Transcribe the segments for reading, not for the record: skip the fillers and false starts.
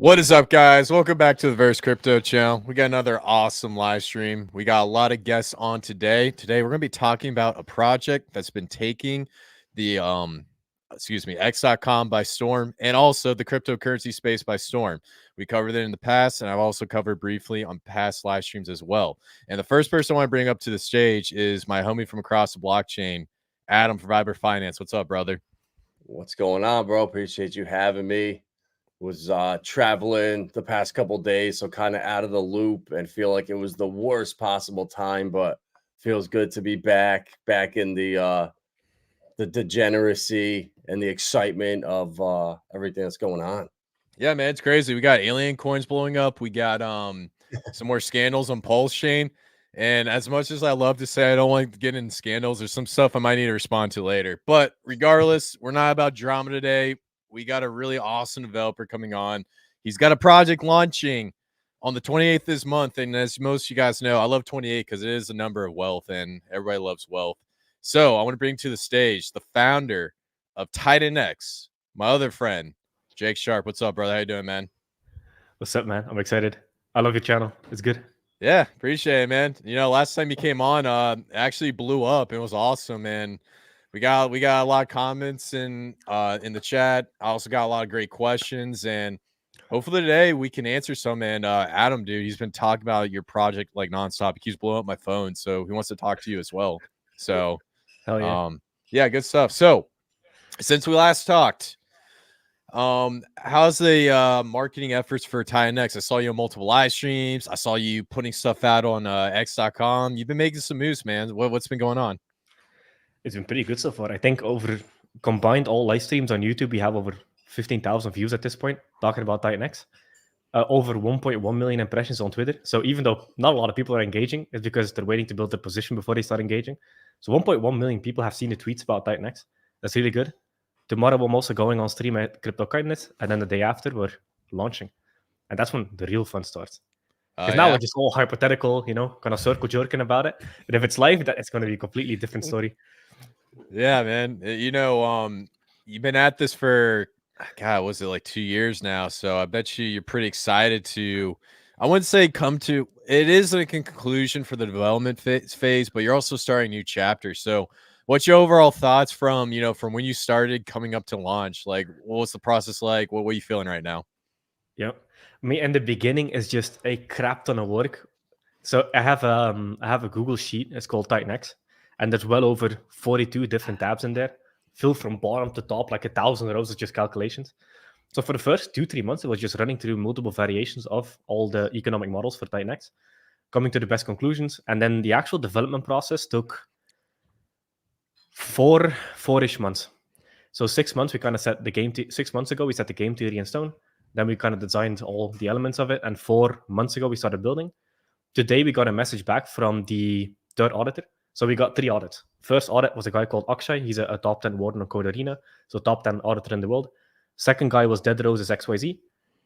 What is up, guys? Welcome back to the Verse Crypto channel. We got another awesome live stream. We got a lot of guests on today. Today, we're going to be talking about a project that's been taking the X.com by storm, and also the cryptocurrency space by storm. We covered it in the past, and I've also covered briefly on past live streams as well. And the first person I want to bring up to the stage is my homie from across the blockchain, Adam from Vibra Finance. What's up, brother? What's going on, bro? Appreciate you having me. Was traveling the past couple days, so kind of out of the loop and feel like it was the worst possible time, but feels good to be back in the degeneracy and the excitement of everything that's going on. Yeah, man, it's crazy. We got alien coins blowing up. We got some more scandals on Pulsechain. And as much as I love to say I don't like to get in scandals, there's some stuff I might need to respond to later. But regardless, we're not about drama today. We got a really awesome developer coming on. He's got a project launching on the 28th this month. And as most of you guys know, I love 28 because it is a number of wealth and everybody loves wealth. So I want to bring to the stage the founder of Titan X, my other friend, Jake Sharp. What's up, brother? How you doing, man? What's up, man? I'm excited. I love your channel. It's good. Yeah, appreciate it, man. You know, last time you came on, it actually blew up. It was awesome, and we got a lot of comments in the chat. I also got a lot of great questions, and hopefully today we can answer some. And Adam, dude, he's been talking about your project like nonstop. He keeps blowing up my phone, so he wants to talk to you as well. So, Hell yeah. yeah, good stuff. So, since we last talked, how's the marketing efforts for Titan X? I saw you on multiple live streams. I saw you putting stuff out on X.com. You've been making some moves, man. What's been going on? It's been pretty good so far. I think over combined all live streams on YouTube, we have over 15,000 views at this point talking about Titan X. Over 1.1 million impressions on Twitter. So even though not a lot of people are engaging, it's because they're waiting to build their position before they start engaging. So 1.1 million people have seen the tweets about Titan X. That's really good. Tomorrow I'm also going on stream at Crypto Kindness, and then the day after we're launching. And that's when the real fun starts. Because now we're just all hypothetical, kind of circle jerking about it. But if it's live, it's going to be a completely different story. Yeah, man. You know, you've been at this for, God, was it like 2 years now? So I bet you're pretty excited to, I wouldn't say it is like a conclusion for the development phase, but you're also starting a new chapter. So what's your overall thoughts from when you started coming up to launch? Like, what was the process like? What are you feeling right now? Yeah. Me in the beginning is just a crap ton of work. So I have a Google sheet. It's called Titan X, and there's well over 42 different tabs in there, filled from bottom to top, like 1,000 rows of just calculations. So for the first 2-3 months, it was just running through multiple variations of all the economic models for Titan X, coming to the best conclusions. And then the actual development process took four-ish months. So 6 months, we kind of set the game. 6 months ago, we set the game theory in stone. Then we kind of designed all the elements of it. And 4 months ago, we started building. Today, we got a message back from the third auditor. So we got 3 audits. First audit was a guy called Akshay. He's a top 10 warden on Code Arena, so top 10 auditor in the world. Second guy was Dead Roses XYZ.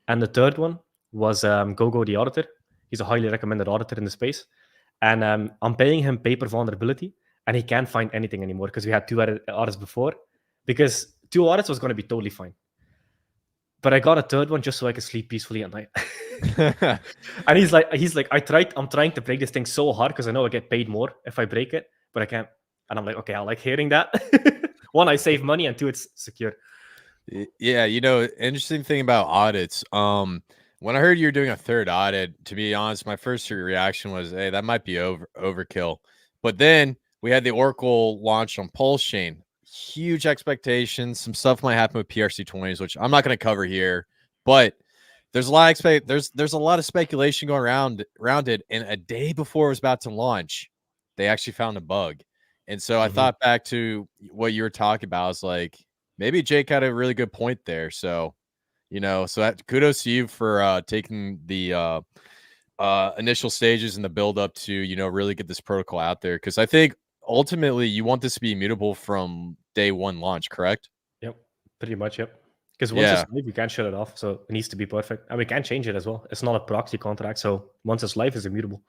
And the third one was Gogo, the auditor. He's a highly recommended auditor in the space. And I'm paying him paper vulnerability, and he can't find anything anymore because we had 2 audits before. Because 2 audits was going to be totally fine. But I got a third one just so I could sleep peacefully at night. And he's like, I'm trying to break this thing so hard because I know I get paid more if I break it, but I can't. And I'm like, okay, I like hearing that. 1, I save money, and 2, it's secure. Yeah, interesting thing about audits. When I heard you were doing a third audit, to be honest, my first reaction was, hey, that might be overkill. But then we had the Oracle launch on Pulsechain. Huge expectations. Some stuff might happen with PRC20s, which I'm not going to cover here, but there's a lot of there's a lot of speculation going around it. And a day before it was about to launch, they actually found a bug. And so I thought back to what you were talking about. I was like, maybe Jake had a really good point there. So, kudos to you for taking the initial stages and the build up to, really get this protocol out there. Because I think ultimately you want this to be immutable from day 1 launch, correct? Yep, pretty much, yep. Because once it's live, we can't shut it off, so it needs to be perfect. And we can't change it as well. It's not a proxy contract, so once it's live, it's immutable.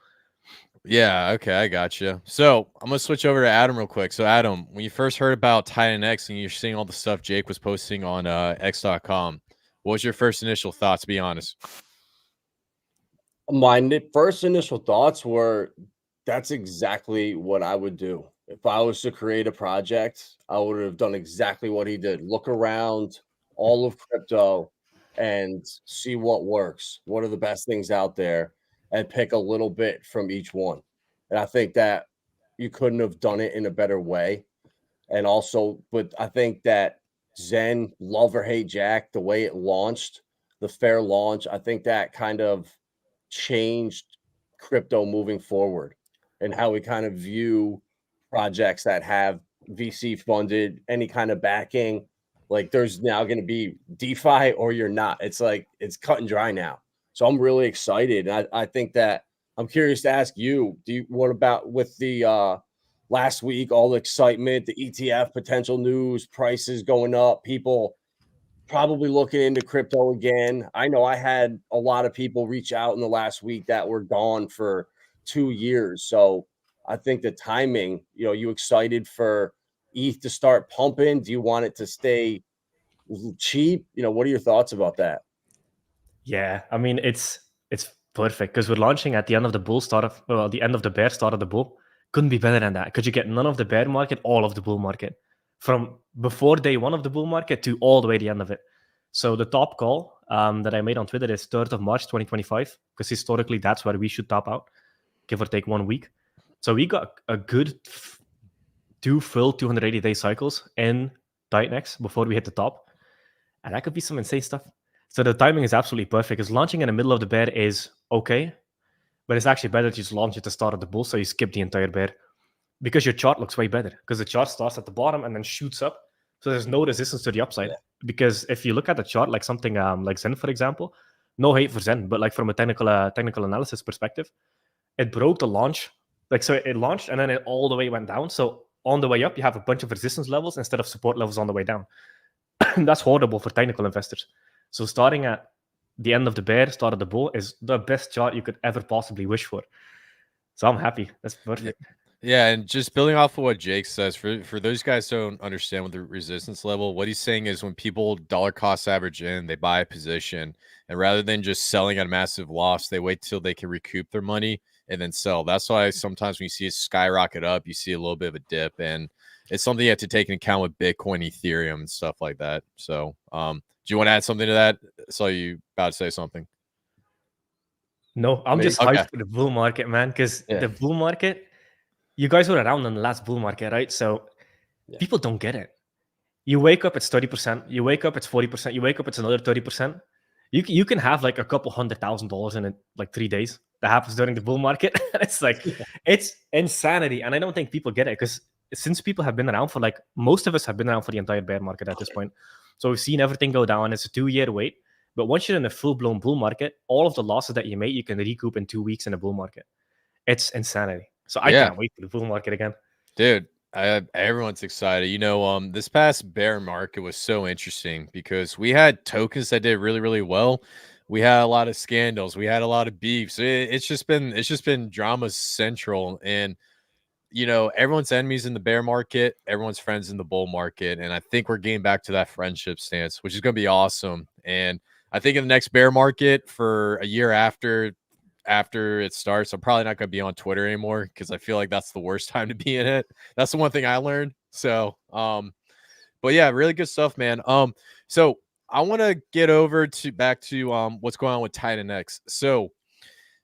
Yeah, okay, I got you. So I'm going to switch over to Adam real quick. So Adam, when you first heard about Titan X and you're seeing all the stuff Jake was posting on X.com, What was your first initial thoughts? Be honest. My first initial thoughts were that's exactly what I would do. If I was to create a project, I would have done exactly what he did. Look around all of crypto and see what works. What are the best things out there and pick a little bit from each one. And I think that you couldn't have done it in a better way. And also, but I think that Zen, love or hate Jack, the way it launched, the fair launch, I think that kind of changed crypto moving forward and how we kind of view projects that have VC funded, any kind of backing. Like there's now going to be DeFi or you're not. It's like it's cut and dry now. So I'm really excited. And I think that I'm curious to ask you, what about with the last week, all the excitement, the ETF potential news, prices going up, people probably looking into crypto again. I know I had a lot of people reach out in the last week that were gone for 2 years. So I think the timing, you excited for ETH to start pumping? Do you want it to stay cheap? What are your thoughts about that? Yeah, I mean it's perfect because we're launching at the end of the end of the bear, start of the bull. Couldn't be better than that because you get none of the bear market, all of the bull market, from before day one of the bull market to all the way to the end of it. So the top call that I made on Twitter is 3rd of March 2025 because historically that's where we should top out, give or take 1 week. So we got a good 2 full 280-day cycles in Titanx before we hit the top, and that could be some insane stuff. So the timing is absolutely perfect because launching in the middle of the bear is okay, but it's actually better to just launch at the start of the bull so you skip the entire bear because your chart looks way better because the chart starts at the bottom and then shoots up. So there's no resistance to the upside. Yeah. Because if you look at the chart, like something like Zen, for example, no hate for Zen, but like from a technical analysis perspective, it broke the launch. Like, so it launched and then it all the way went down. So on the way up, you have a bunch of resistance levels instead of support levels on the way down. That's horrible for technical investors. So starting at the end of the bear, start of the bull is the best chart you could ever possibly wish for. So I'm happy. That's perfect. Yeah, and just building off of what Jake says, for those guys who don't understand what the resistance level, what he's saying is when people dollar cost average in, they buy a position, and rather than just selling at a massive loss, they wait till they can recoup their money and then sell. That's why sometimes when you see it skyrocket up, you see a little bit of a dip, and it's something you have to take into account with Bitcoin, Ethereum, and stuff like that. So, do you want to add something to that? I saw you about to say something. No, I'm just hyped for the bull market, man, because the bull market, you guys were around in the last bull market, right? So people don't get it. You wake up, it's 30%. You wake up, it's 40%. You wake up, it's another 30%. You can have like a couple $100,000 in like 3 days. That happens during the bull market. It's like, it's insanity. And I don't think people get it because since people have been around for like, most of us have been around for the entire bear market at this point. So we've seen everything go down. It's a 2-year wait. But once you're in a full-blown bull market, all of the losses that you make, you can recoup in 2 weeks in a bull market. It's insanity. So I can't wait for the bull market again. Dude, everyone's excited. This past bear market was so interesting because we had tokens that did really, really well. We had a lot of scandals. We had a lot of beefs. It's just been drama central. And everyone's enemies in the bear market, everyone's friends in the bull market. And I think we're getting back to that friendship stance, which is going to be awesome. And I think in the next bear market for a year after it starts, I'm probably not going to be on Twitter anymore because I feel like that's the worst time to be in it. That's the one thing I learned. So, but yeah, really good stuff, man. So I want to get over to back to what's going on with Titanx. So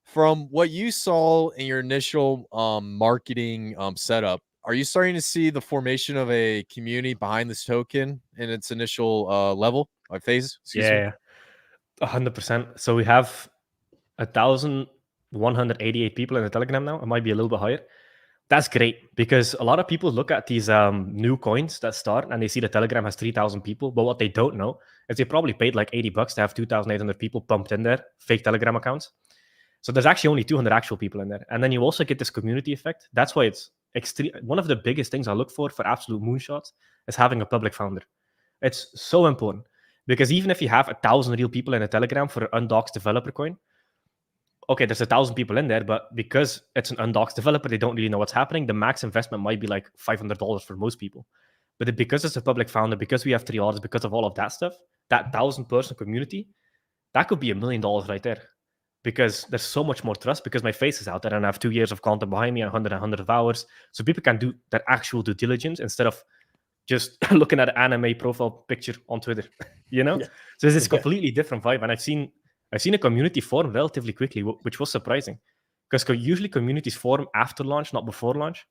from what you saw in your initial marketing setup, are you starting to see the formation of a community behind this token in its initial level or phase? Yeah, 100%. So we have 1,188 people in the Telegram now. It might be a little bit higher. That's great because a lot of people look at these new coins that start and they see the Telegram has 3,000 people. But what they don't know is they probably paid like $80 to have 2,800 people pumped in there, fake Telegram accounts. So there's actually only 200 actual people in there. And then you also get this community effect. That's why it's extreme. One of the biggest things I look for absolute moonshots is having a public founder. It's so important because even if you have 1,000 real people in a Telegram for an undoxed developer coin, okay, there's 1,000 people in there, but because it's an undoxed developer, they don't really know what's happening. The max investment might be like $500 for most people. But because it's a public founder, because we have 3 orders, because of all of that stuff, that 1,000-person community, that could be $1 million right there. Because there's so much more trust, because my face is out there and I have 2 years of content behind me and 100 of hours. So people can do their actual due diligence instead of just looking at an anime profile picture on Twitter, you know? Yeah. So it's this completely different vibe. And I've seen a community form relatively quickly, which was surprising. Because usually communities form after launch, not before launch.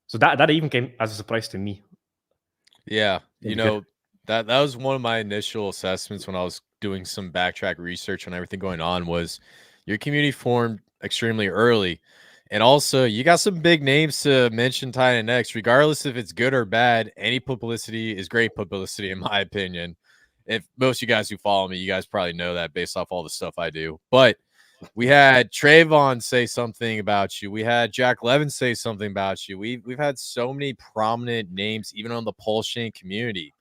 So that even came as a surprise to me. Yeah, you It's know, that was one of my initial assessments when I was doing some backtrack research on everything going on was your community formed extremely early. And also, you got some big names to mention Titan X, regardless if it's good or bad. Any publicity is great publicity, in my opinion. If most of you guys who follow me, you guys probably know that based off all the stuff I do. But we had Trayvon say something about you. We had Jack Levin say something about you. We've had so many prominent names, even on the Pulsechain community.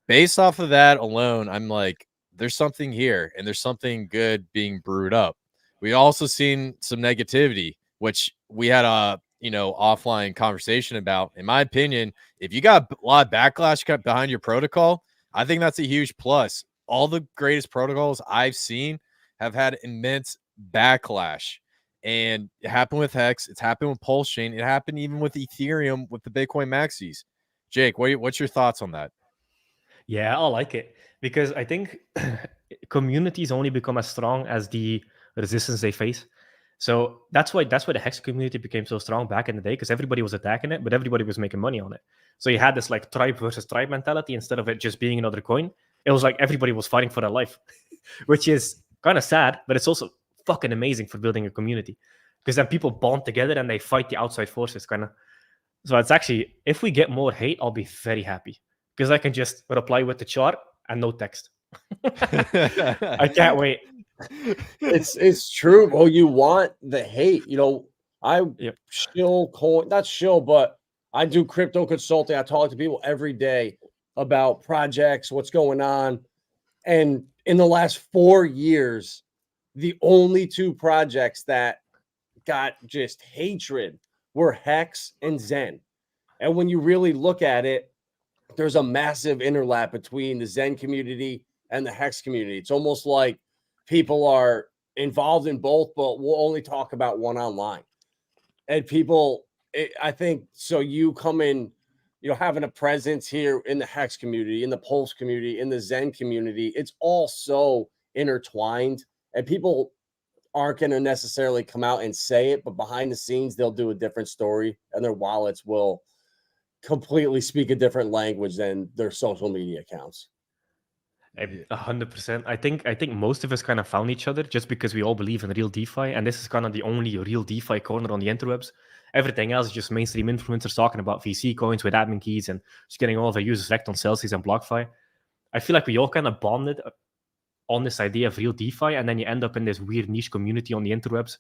Based off of that alone, I'm like, there's something here, and there's something good being brewed up. We also seen some negativity, which we had a offline conversation about. In my opinion, if you got a lot of backlash behind your protocol, I think that's a huge plus. All the greatest protocols I've seen have had immense backlash, and it happened with Hex. It's happened with Pulsechain. It happened even with Ethereum with the Bitcoin maxis. Jake, what's your thoughts on that? Yeah, I like it because I think communities only become as strong as the resistance they face. So that's why the Hex community became so strong back in the day, because everybody was attacking it, but everybody was making money on it. So you had this like tribe versus tribe mentality instead of it just being another coin. It was like everybody was fighting for their life, which is kind of sad, but it's also fucking amazing for building a community, because then people bond together and they fight the outside forces kind of. So it's actually, if we get more hate, I'll be very happy, because I can just reply with the chart and no text. I can't wait. It's true. Well, you want the hate. You know, I shill coin, not shill, but I do crypto consulting. I talk to people every day about projects, what's going on. And in the last 4 years, the only two projects that got just hatred were Hex and Zen. And when you really look at it, there's a massive interlap between the Zen community and the Hex community. It's almost like people are involved in both, but we'll only talk about one online. And people, I think, so you come in, having a presence here in the Hex community, in the Pulse community, in the Zen community, it's all so intertwined, and people aren't going to necessarily come out and say it, but behind the scenes, they'll do a different story, and their wallets will completely speak a different language than their social media accounts. 100%. I think most of us kind of found each other just because we all believe in real DeFi, and this is kind of the only real DeFi corner on the interwebs. Everything else is just mainstream influencers talking about VC coins with admin keys and just getting all of their users wrecked on Celsius and BlockFi. I feel like we all kind of bonded on this idea of real DeFi, and then you end up in this weird niche community on the interwebs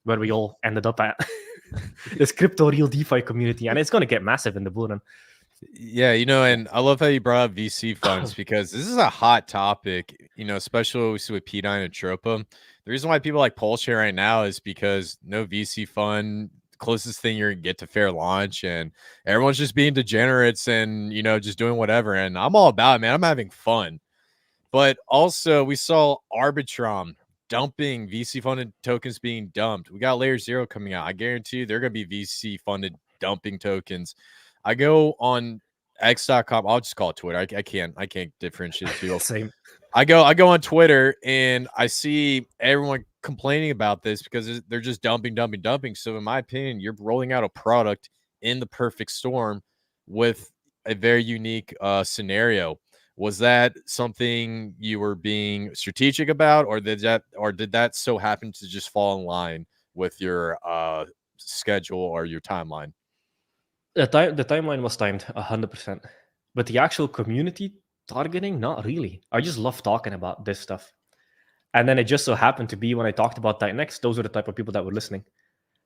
where we all ended up at this crypto real DeFi community, and it's going to get massive in the bull run. Yeah, and I love how you brought up VC funds because this is a hot topic, especially what we see with pdai and atropa. The reason why people like Pulsechain right now is because no VC fund, closest thing you're gonna get to fair launch, and everyone's just being degenerates and just doing whatever. And I'm all about it, man. I'm having fun. But also we saw Arbitrum dumping VC funded tokens being dumped. We got Layer 0 coming out. I guarantee you they're gonna be VC funded dumping tokens. I go on x.com. I'll just call it Twitter. I can't differentiate the two. Same. I go on Twitter and I see everyone complaining about this because they're just dumping. So in my opinion, you're rolling out a product in the perfect storm with a very unique scenario. Was that something you were being strategic about, or did that so happen to just fall in line with your schedule or your timeline? The timeline was timed 100%, but the actual community targeting, not really. I just love talking about this stuff, and then it just so happened to be when I talked about Titan X, those were the type of people that were listening.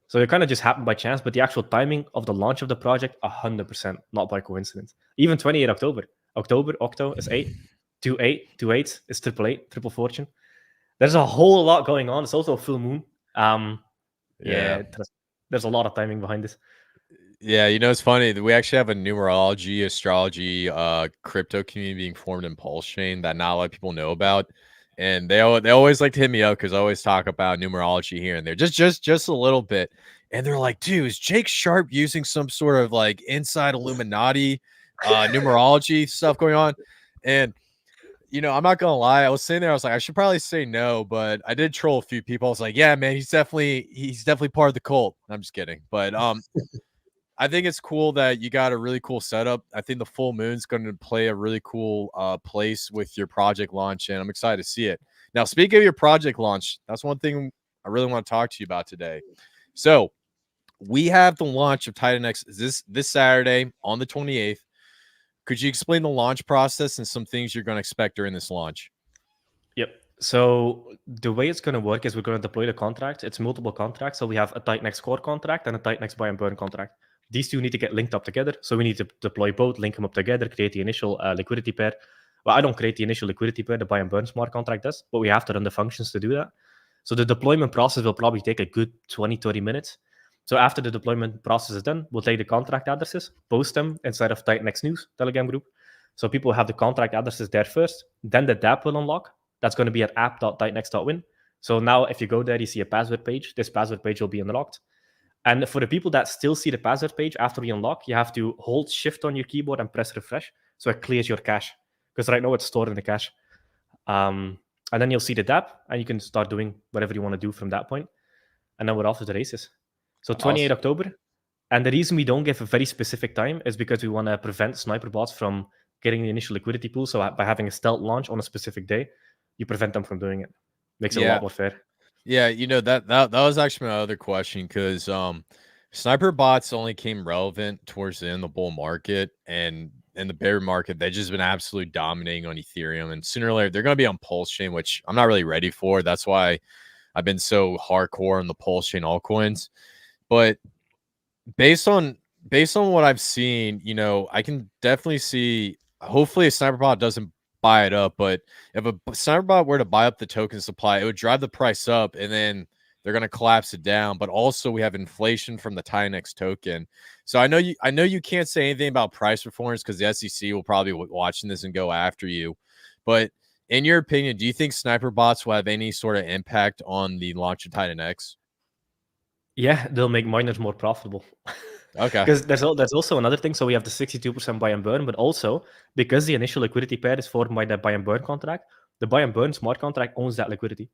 So it kind of just happened by chance, but the actual timing of the launch of the project, 100%, not by coincidence. Even 28 October Octo is 8, 2 8s is 888, triple fortune. There's a whole lot going on. It's also a full moon. There's a lot of timing behind this. Yeah, it's funny that we actually have a numerology, astrology, crypto community being formed in Pulsechain that not a lot of people know about, and they always like to hit me up because I always talk about numerology here and there, just a little bit, and they're like, "Dude, is Jake Sharp using some sort of like inside Illuminati, numerology stuff going on?" And I'm not gonna lie. I was sitting there. I was like, I should probably say no, but I did troll a few people. I was like, yeah, man, he's definitely part of the cult. I'm just kidding, but I think it's cool that you got a really cool setup. I think the full moon's going to play a really cool place with your project launch, and I'm excited to see it. Now, speaking of your project launch, that's one thing I really want to talk to you about today. So, we have the launch of Titan X this Saturday on the 28th. Could you explain the launch process and some things you're going to expect during this launch? Yep. So the way it's going to work is we're going to deploy the contract. It's multiple contracts. So we have a Titan X core contract and a Titan X buy and burn contract. These two need to get linked up together. So we need to deploy both, link them up together, create the initial liquidity pair. Well, I don't create the initial liquidity pair. The buy and burn smart contract does, but we have to run the functions to do that. So the deployment process will probably take a good 20, 30 minutes. So after the deployment process is done, we'll take the contract addresses, post them inside of Titan X News Telegram group. So people have the contract addresses there first. Then the dApp will unlock. That's going to be at app.titanx.win. So now if you go there, you see a password page. This password page will be unlocked. And for the people that still see the password page after we unlock, you have to hold shift on your keyboard and press refresh so it clears your cache. Because right now it's stored in the cache. And then you'll see the dApp and you can start doing whatever you want to do from that point. And then we're off to the races. So 28 October. And the reason we don't give a very specific time is because we want to prevent sniper bots from getting the initial liquidity pool. So by having a stealth launch on a specific day, you prevent them from doing it. Makes it a lot more fair. Yeah, that was actually my other question because sniper bots only came relevant towards the end of the bull market, and in the bear market they've just been absolutely dominating on Ethereum, and sooner or later they're going to be on Pulsechain, which I'm not really ready for. That's why I've been so hardcore on the Pulsechain altcoins. But based on what I've seen, I can definitely see. Hopefully, a sniper bot doesn't buy it up, but if a sniper bot were to buy up the token supply, it would drive the price up, and then they're going to collapse it down. But also, we have inflation from the Titan X token. So I know you can't say anything about price performance because the SEC will probably be watching this and go after you. But in your opinion, do you think sniper bots will have any sort of impact on the launch of Titan X? Yeah, they'll make miners more profitable. Okay. Because there's also another thing. So we have the 62% buy and burn, but also because the initial liquidity pair is formed by the buy and burn contract, the buy and burn smart contract owns that liquidity.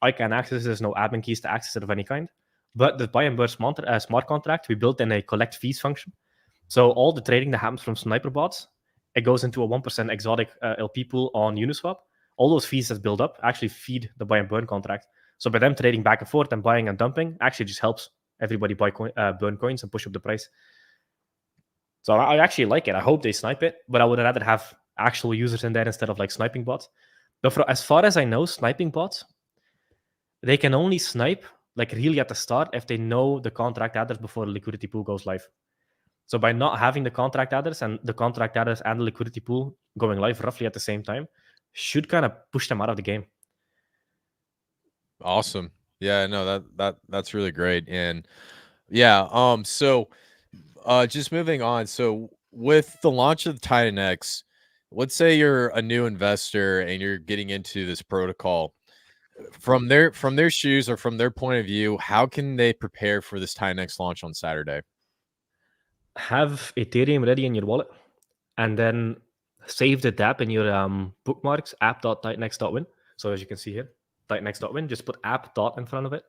I can access it. There's no admin keys to access it of any kind. But the buy and burn smart contract, we built in a collect fees function. So all the trading that happens from sniper bots, it goes into a 1% exotic LP pool on Uniswap. All those fees that build up actually feed the buy and burn contract. So by them trading back and forth and buying and dumping actually just helps everybody burn coins and push up the price. So I actually like it. I hope they snipe it, but I would rather have actual users in there instead of like sniping bots. But as far as I know, sniping bots, they can only snipe like really at the start if they know the contract address before the liquidity pool goes live. So by not having the contract address and the contract address and the liquidity pool going live roughly at the same time should kind of push them out of the game. Awesome. Yeah, no, that's really great. And yeah, so just moving on. So with the launch of the Titan X, let's say you're a new investor and you're getting into this protocol. From their shoes or from their point of view, how can they prepare for this Titan X launch on Saturday? Have Ethereum ready in your wallet and then save the dApp in your bookmarks, app.titanx.win. So as you can see here, titanx.win, just put app dot in front of it.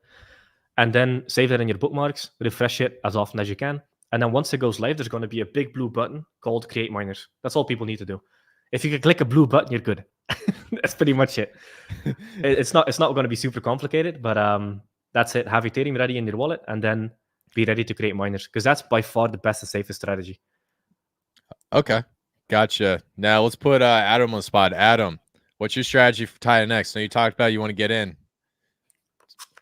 And then save that in your bookmarks, refresh it as often as you can. And then once it goes live, there's going to be a big blue button called Create Miners. That's all people need to do. If you can click a blue button, you're good. That's pretty much it. It's not going to be super complicated, but that's it. Have Ethereum ready in your wallet and then be ready to create miners because that's by far the best and safest strategy. Okay. Gotcha. Now let's put Adam on the spot. Adam, what's your strategy for Titan X? Now you talked about you want to get in.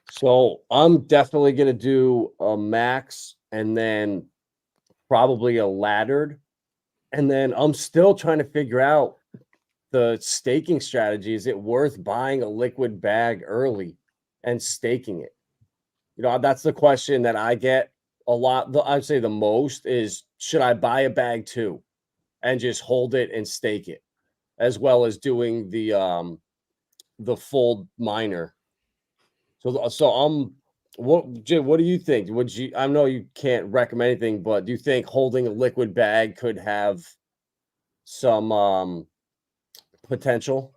So I'm definitely going to do a max and then probably a laddered. And then I'm still trying to figure out the staking strategy. Is it worth buying a liquid bag early and staking it? That's the question that I get a lot, I'd say the most is, should I buy a bag too and just hold it and stake it, as well as doing the full miner? So what do you think? Would you, I know you can't recommend anything, but do you think holding a liquid bag could have some potential?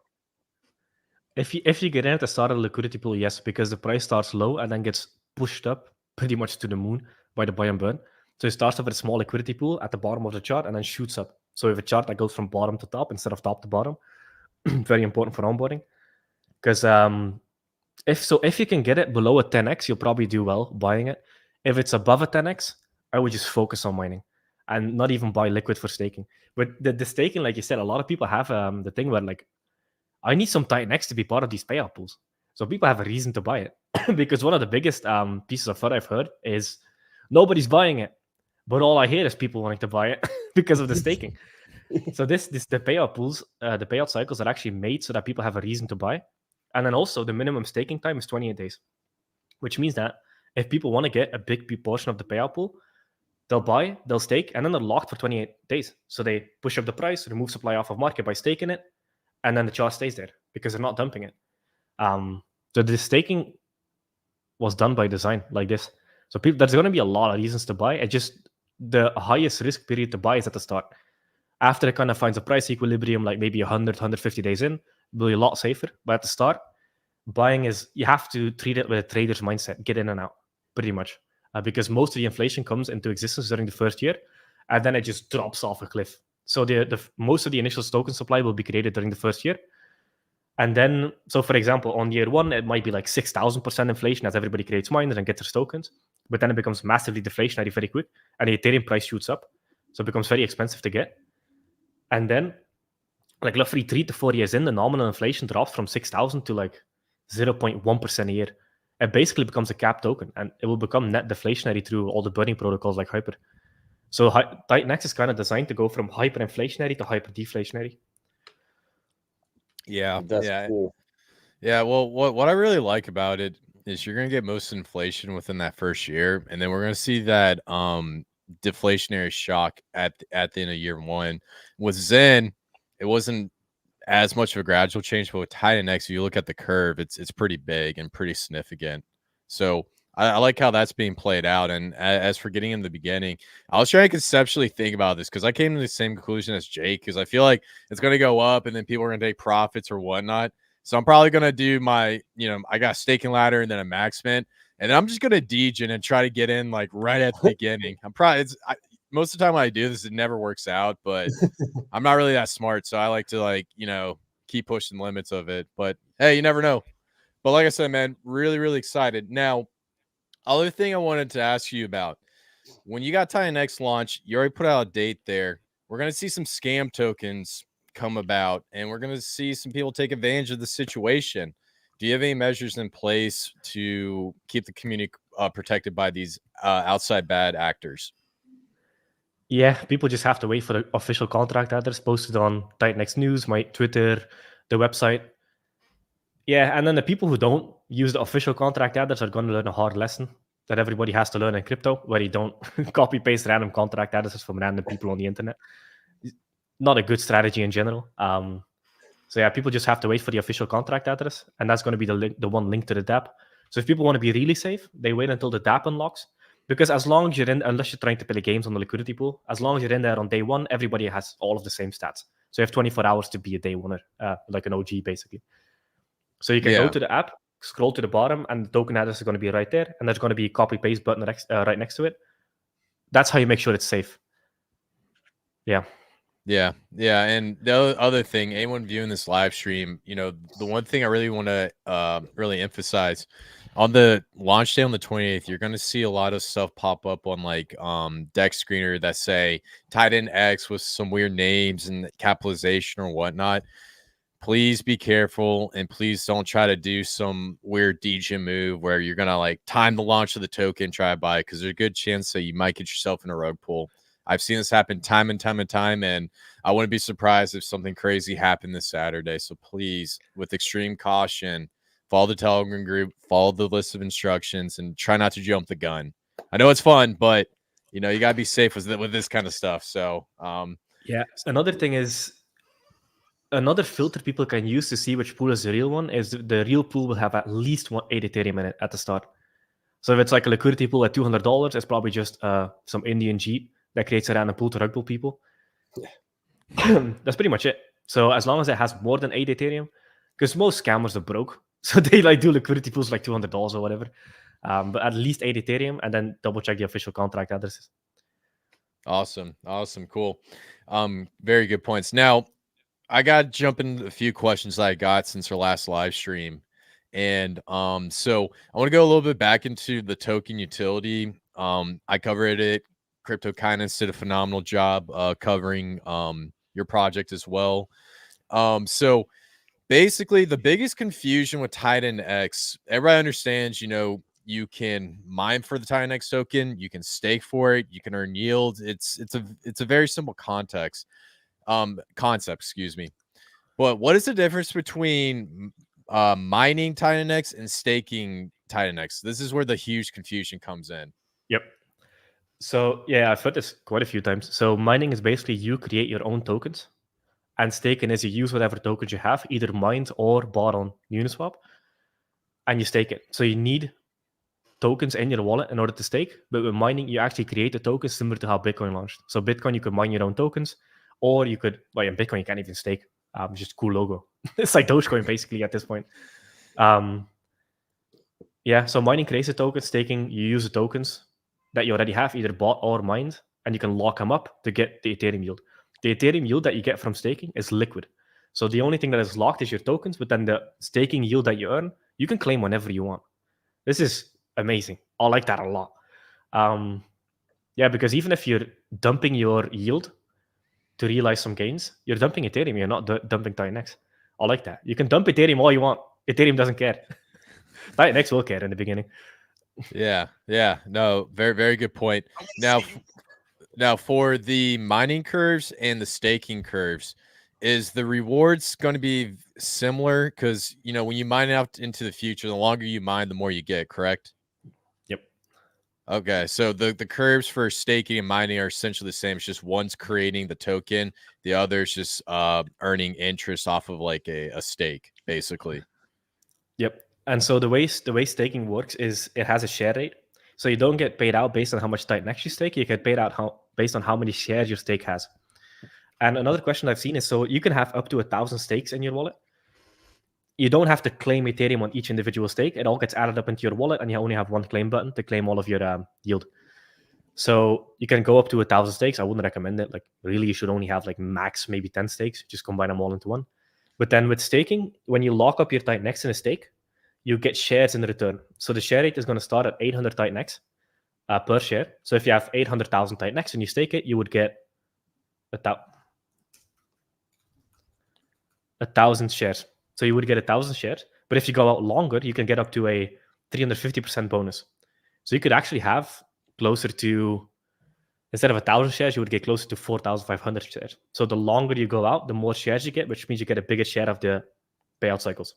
If you get in at the start of the liquidity pool, yes, because the price starts low and then gets pushed up pretty much to the moon by the buy and burn. So it starts off with a small liquidity pool at the bottom of the chart and then shoots up. So we have a chart that goes from bottom to top instead of top to bottom. Very important for onboarding. Because if you can get it below a 10x, you'll probably do well buying it. If it's above a 10x, I would just focus on mining and not even buy liquid for staking. But the staking, like you said, a lot of people have the thing where like, I need some Titan-X to be part of these payout pools. So people have a reason to buy it. Because one of the biggest pieces of FUD I've heard is nobody's buying it. But all I hear is people wanting to buy it because of the staking. So the payout pools, the payout cycles are actually made so that people have a reason to buy. And then also the minimum staking time is 28 days, which means that if people want to get a big portion of the payout pool, they'll buy, they'll stake, and then they're locked for 28 days. So they push up the price, remove supply off of market by staking it, and then the chart stays there because they're not dumping it. So the staking was done by design like this. So there's going to be a lot of reasons to buy. It just, the highest risk period to buy is at the start. After it kind of finds a price equilibrium, like maybe 100, 150 days in, it'll be a lot safer. But at the start, buying is, you have to treat it with a trader's mindset, get in and out, pretty much. Because most of the inflation comes into existence during the first year, and then it just drops off a cliff. So the most of the initial token supply will be created during the first year. And then, so for example, on year one, it might be like 6,000% inflation as everybody creates miners and gets their tokens. But then it becomes massively deflationary very quick, and the Ethereum price shoots up. So it becomes very expensive to get. And then, like roughly 3 to 4 years in, the nominal inflation drops from 6,000 to like 0.1% a year. It basically becomes a cap token, and it will become net deflationary through all the burning protocols like Hyper. So Titan-X is kind of designed to go from hyperinflationary to hyperdeflationary. Yeah, That's cool. Yeah, well, what I really like about it is you're gonna get most inflation within that first year, and then we're gonna see that deflationary shock at the end of year one. With Zen, it wasn't as much of a gradual change, but with Titan-X, if you look at the curve, it's pretty big and pretty significant. So I like how that's being played out. And as for getting in the beginning, I was trying to conceptually think about this because I came to the same conclusion as Jake, because I feel like it's going to go up and then people are going to take profits or whatnot. So I'm probably going to do my, I got a staking ladder and then a max mint, and then I'm just going to degen and try to get in like right at the beginning. Most of the time when I do this, it never works out, but I'm not really that smart. So I like to keep pushing limits of it, but hey, you never know. But like I said, man, really, really excited. Now, other thing I wanted to ask you about, when you got Titan-X launch, you already put out a date there. We're going to see some scam tokens come about, and we're going to see some people take advantage of the situation. Do you have any measures in place to keep the community protected by these outside bad actors? Yeah, people just have to wait for the official contract address posted on Titan-X News, my Twitter, the website. Yeah, and then the people who don't use the official contract address are going to learn a hard lesson that everybody has to learn in crypto, where you don't copy paste random contract addresses from random people on the internet. Not a good strategy in general. So yeah, people just have to wait for the official contract address, and that's going to be the one linked to the dApp. So if people want to be really safe, they wait until the dApp unlocks, because as long as you're in, unless you're trying to play games on the liquidity pool, as long as you're in there on day one, everybody has all of the same stats. So you have 24 hours to be a day oneer, like an OG basically. So you can go to the app, scroll to the bottom, and the token address is going to be right there, and there's going to be a copy paste button right next to it. That's how you make sure it's safe. Yeah. And the other thing, anyone viewing this live stream, the one thing I really want to really emphasize, on the launch day on the 28th, you're going to see a lot of stuff pop up on Dex Screener that say Titan-X with some weird names and capitalization or whatnot. Please be careful, and please don't try to do some weird DJ move where you're going to time the launch of the token, try to buy it, because there's a good chance that you might get yourself in a rug pull. I've seen this happen time and time, and I wouldn't be surprised if something crazy happened this Saturday. So please, with extreme caution, follow the Telegram group, follow the list of instructions, and try not to jump the gun. I know it's fun, but you know, you gotta be safe with this kind of stuff. So yeah. Another thing is, another filter people can use to see which pool is the real one is the real pool will have at least 8 Ethereum in it at the start. So if it's like a liquidity pool at $200, it's probably just some Indian Jeep that creates a random pool to rug pull people. That's pretty much it. So as long as it has more than 8 Ethereum, because most scammers are broke, so they like do liquidity pools like $200 or whatever. But at least 8 Ethereum, and then double check the official contract addresses. awesome, cool. Very good points. Now, I got to jump into a few questions that I got since our last live stream. And so I want to go a little bit back into the token utility. I covered it. CryptoKinetics did a phenomenal job covering your project as well. So basically, the biggest confusion with Titan X, everybody understands, you know, you can mine for the Titan X token, you can stake for it, you can earn yield. It's a very simple concept, excuse me. But what is the difference between mining Titan X and staking Titan X? This is where the huge confusion comes in. Yep. So yeah, I've heard this quite a few times. So mining is basically you create your own tokens, and staking is you use whatever tokens you have, either mined or bought on Uniswap, and you stake it. So you need tokens in your wallet in order to stake. But with mining, you actually create a token similar to how Bitcoin launched. So Bitcoin, you could mine your own tokens, or you could, well, in Bitcoin, you can't even stake. Just cool logo. It's like Dogecoin basically at this point. Yeah, so mining creates a token, staking, you use the tokens that you already have either bought or mined, and you can lock them up to get the Ethereum yield. The Ethereum yield that you get from staking is liquid. So the only thing that is locked is your tokens, but then the staking yield that you earn, you can claim whenever you want. This is amazing. I like that a lot. Yeah, because even if you're dumping your yield to realize some gains, you're dumping Ethereum, you're not dumping Titan X. I like that. You can dump Ethereum all you want. Ethereum doesn't care. Titan X will care in the beginning. Yeah. No, very, very good point. Now for the mining curves and the staking curves, is the rewards going to be similar? Because, you know, when you mine out into the future, the longer you mine, the more you get, correct? Yep. Okay, so the curves for staking and mining are essentially the same. It's just one's creating the token, the other's just earning interest off of like a stake, basically. Yep. And so the way staking works is it has a share rate. So you don't get paid out based on how much Titan X you stake. You get paid out based on how many shares your stake has. And another question I've seen is, so you can have up to 1,000 stakes in your wallet. You don't have to claim Ethereum on each individual stake. It all gets added up into your wallet, and you only have one claim button to claim all of your yield. So you can go up to 1,000 stakes. I wouldn't recommend it. Like, really, you should only have like max maybe 10 stakes. Just combine them all into one. But then with staking, when you lock up your Titan X in a stake, you get shares in return. So the share rate is going to start at 800 Titan X per share. So if you have 800,000 Titan X and you stake it, you would get 1,000 shares. So you would get 1,000 shares. But if you go out longer, you can get up to a 350% bonus. So you could actually have closer to, instead of 1,000 shares, you would get closer to 4,500 shares. So the longer you go out, the more shares you get, which means you get a bigger share of the payout cycles.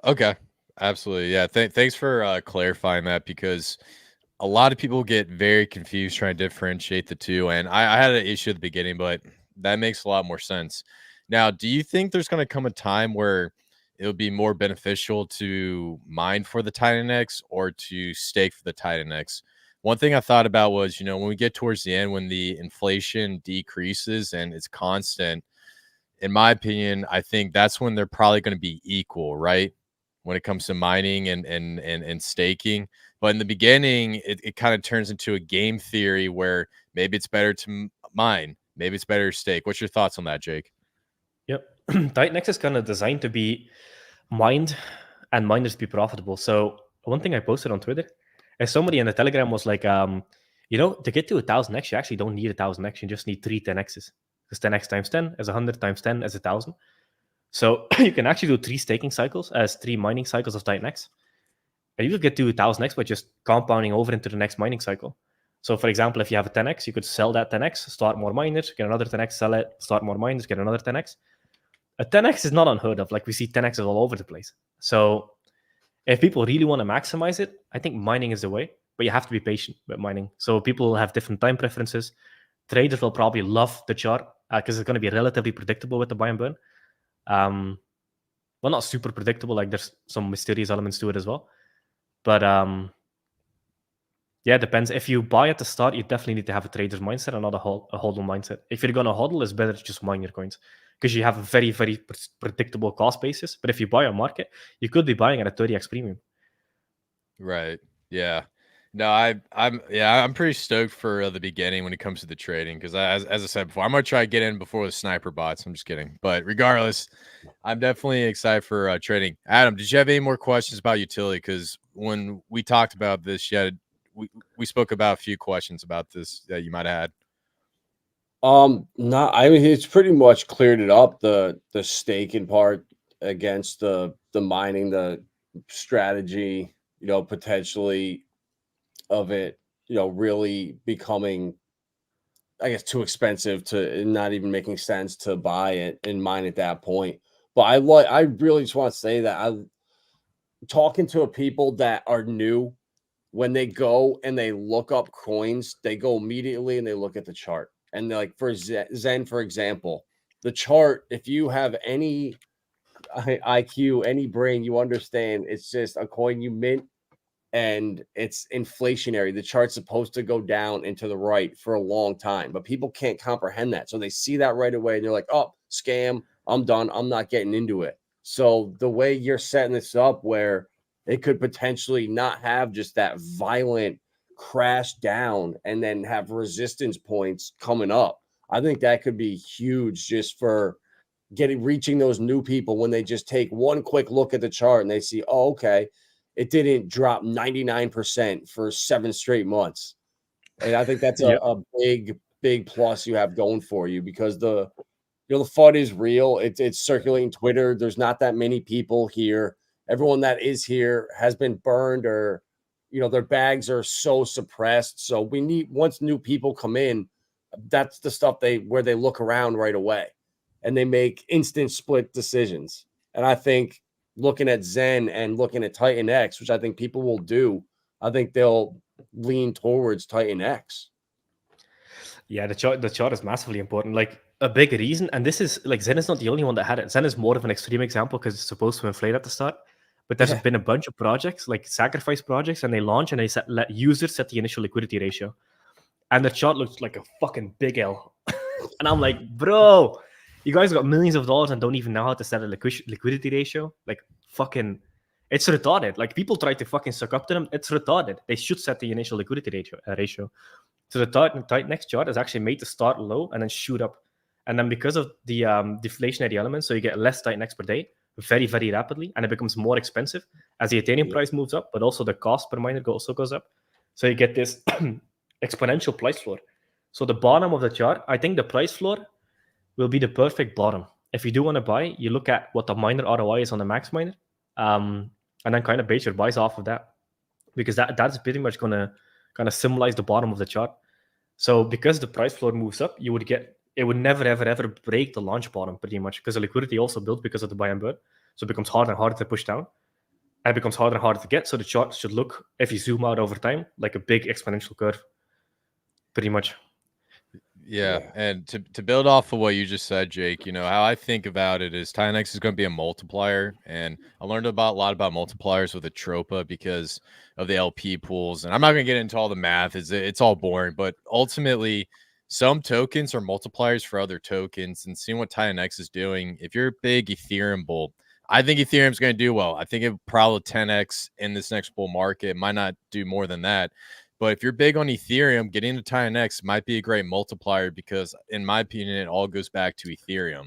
Okay, absolutely. Yeah, thanks for clarifying that, because a lot of people get very confused trying to differentiate the two. And I had an issue at the beginning, but that makes a lot more sense. Now, do you think there's going to come a time where it'll be more beneficial to mine for the Titan X or to stake for the Titan X? One thing I thought about was, you know, when we get towards the end, when the inflation decreases and it's constant, in my opinion, I think that's when they're probably going to be equal, right? When it comes to mining and staking. But in the beginning, it kind of turns into a game theory where maybe it's better to mine, maybe it's better to stake. What's your thoughts on that, Jake? Yep. Titan X is kind of designed to be mined and miners be profitable. So one thing I posted on Twitter is somebody in the Telegram was like, you know, to get to 1,000x, you actually don't need 1,000x. You just need 3 10x's. Because 10x times 10 is 100 times 10 is 1,000. So you can actually do 3 staking cycles as 3 mining cycles of Titan X. And you could get to 1,000x by just compounding over into the next mining cycle. So for example, if you have a 10x, you could sell that 10x, start more miners, get another 10x, sell it, start more miners, get another 10x. A 10x is not unheard of. Like, we see 10x's all over the place. So if people really want to maximize it, I think mining is the way. but you have to be patient with mining. So people have different time preferences. Traders will probably love the chart because it's going to be relatively predictable with the buy and burn. Well, not super predictable. Like there's some mysterious elements to it as well. But yeah, it depends. If you buy at the start, you definitely need to have a trader's mindset and not a hodl mindset. If you're going to hodl, it's better to just mine your coins because you have a very, very predictable cost basis. But if you buy a market, you could be buying at a 30x premium. Right. Yeah. No, I'm pretty stoked for the beginning when it comes to the trading because as I said before, I'm gonna try to get in before the sniper bots. I'm just kidding, but regardless, I'm definitely excited for trading. Adam, did you have any more questions about utility? Because when we talked about this, we spoke about a few questions about this that you might have had. Not. I mean, it's pretty much cleared it up. The staking part against the mining, the strategy, potentially of it, really becoming, I guess, too expensive to not even making sense to buy it and mine at that point. But I really just want to say that I'm talking to people that are new. When they go and they look up coins, they go immediately and they look at the chart. And like for Zen, for example, the chart, if you have any IQ, any brain, you understand it's just a coin you mint and it's inflationary. The chart's supposed to go down and to the right for a long time, but people can't comprehend that. So they see that right away and they're like, oh, scam, I'm done. I'm not getting into it. So the way you're setting this up where it could potentially not have just that violent crash down and then have resistance points coming up, I think that could be huge just for reaching those new people when they just take one quick look at the chart and they see, oh, okay, it didn't drop 99% for 7 straight months. And I think that's a big plus you have going for you because the FUD is real. It's circulating Twitter. There's not that many people here. Everyone that is here has been burned or, their bags are so suppressed. So we need, once new people come in, that's the stuff where they look around right away and they make instant split decisions. And I think looking at Zen and looking at Titan X, which I think people will do, I think they'll lean towards Titan X. Yeah, the chart is massively important. Like a big reason, and this is like Zen is not the only one that had it. Zen is more of an extreme example because it's supposed to inflate at the start. But there's been a bunch of projects, like sacrifice projects, and they launch and they let users set the initial liquidity ratio. And the chart looks like a fucking big L. And I'm like, bro, you guys got millions of dollars and don't even know how to set a liquidity ratio? Like, fucking, it's retarded. Like, people try to fucking suck up to them. It's retarded. They should set the initial liquidity ratio. So the Titan X chart is actually made to start low and then shoot up. And then because of the deflationary elements, so you get less Titan X per day very, very rapidly, and it becomes more expensive as the Ethereum price moves up, but also the cost per miner also goes up. So you get this exponential price floor. So the bottom of the chart, I think the price floor will be the perfect bottom. If you do want to buy, you look at what the miner ROI is on the max miner, and then kind of base your buys off of that, because that's pretty much going to kind of symbolize the bottom of the chart. So because the price floor moves up, it would never, ever, ever break the launch bottom pretty much, because the liquidity also built because of the buy and burn. So it becomes harder and harder to push down, and it becomes harder and harder to get. So the chart should look, if you zoom out over time, like a big exponential curve, pretty much. Yeah. And to build off of what you just said, Jake, how I think about it is Titan X is going to be a multiplier. And I learned a lot about multipliers with atropa because of the LP pools. And I'm not going to get into all the math. It's all boring. But ultimately, some tokens are multipliers for other tokens. And seeing what Titan X is doing, if you're a big Ethereum bull, I think Ethereum's going to do well. I think it probably 10x in this next bull market. It might not do more than that. But if you're big on Ethereum, getting into Titan X might be a great multiplier because, in my opinion, it all goes back to Ethereum.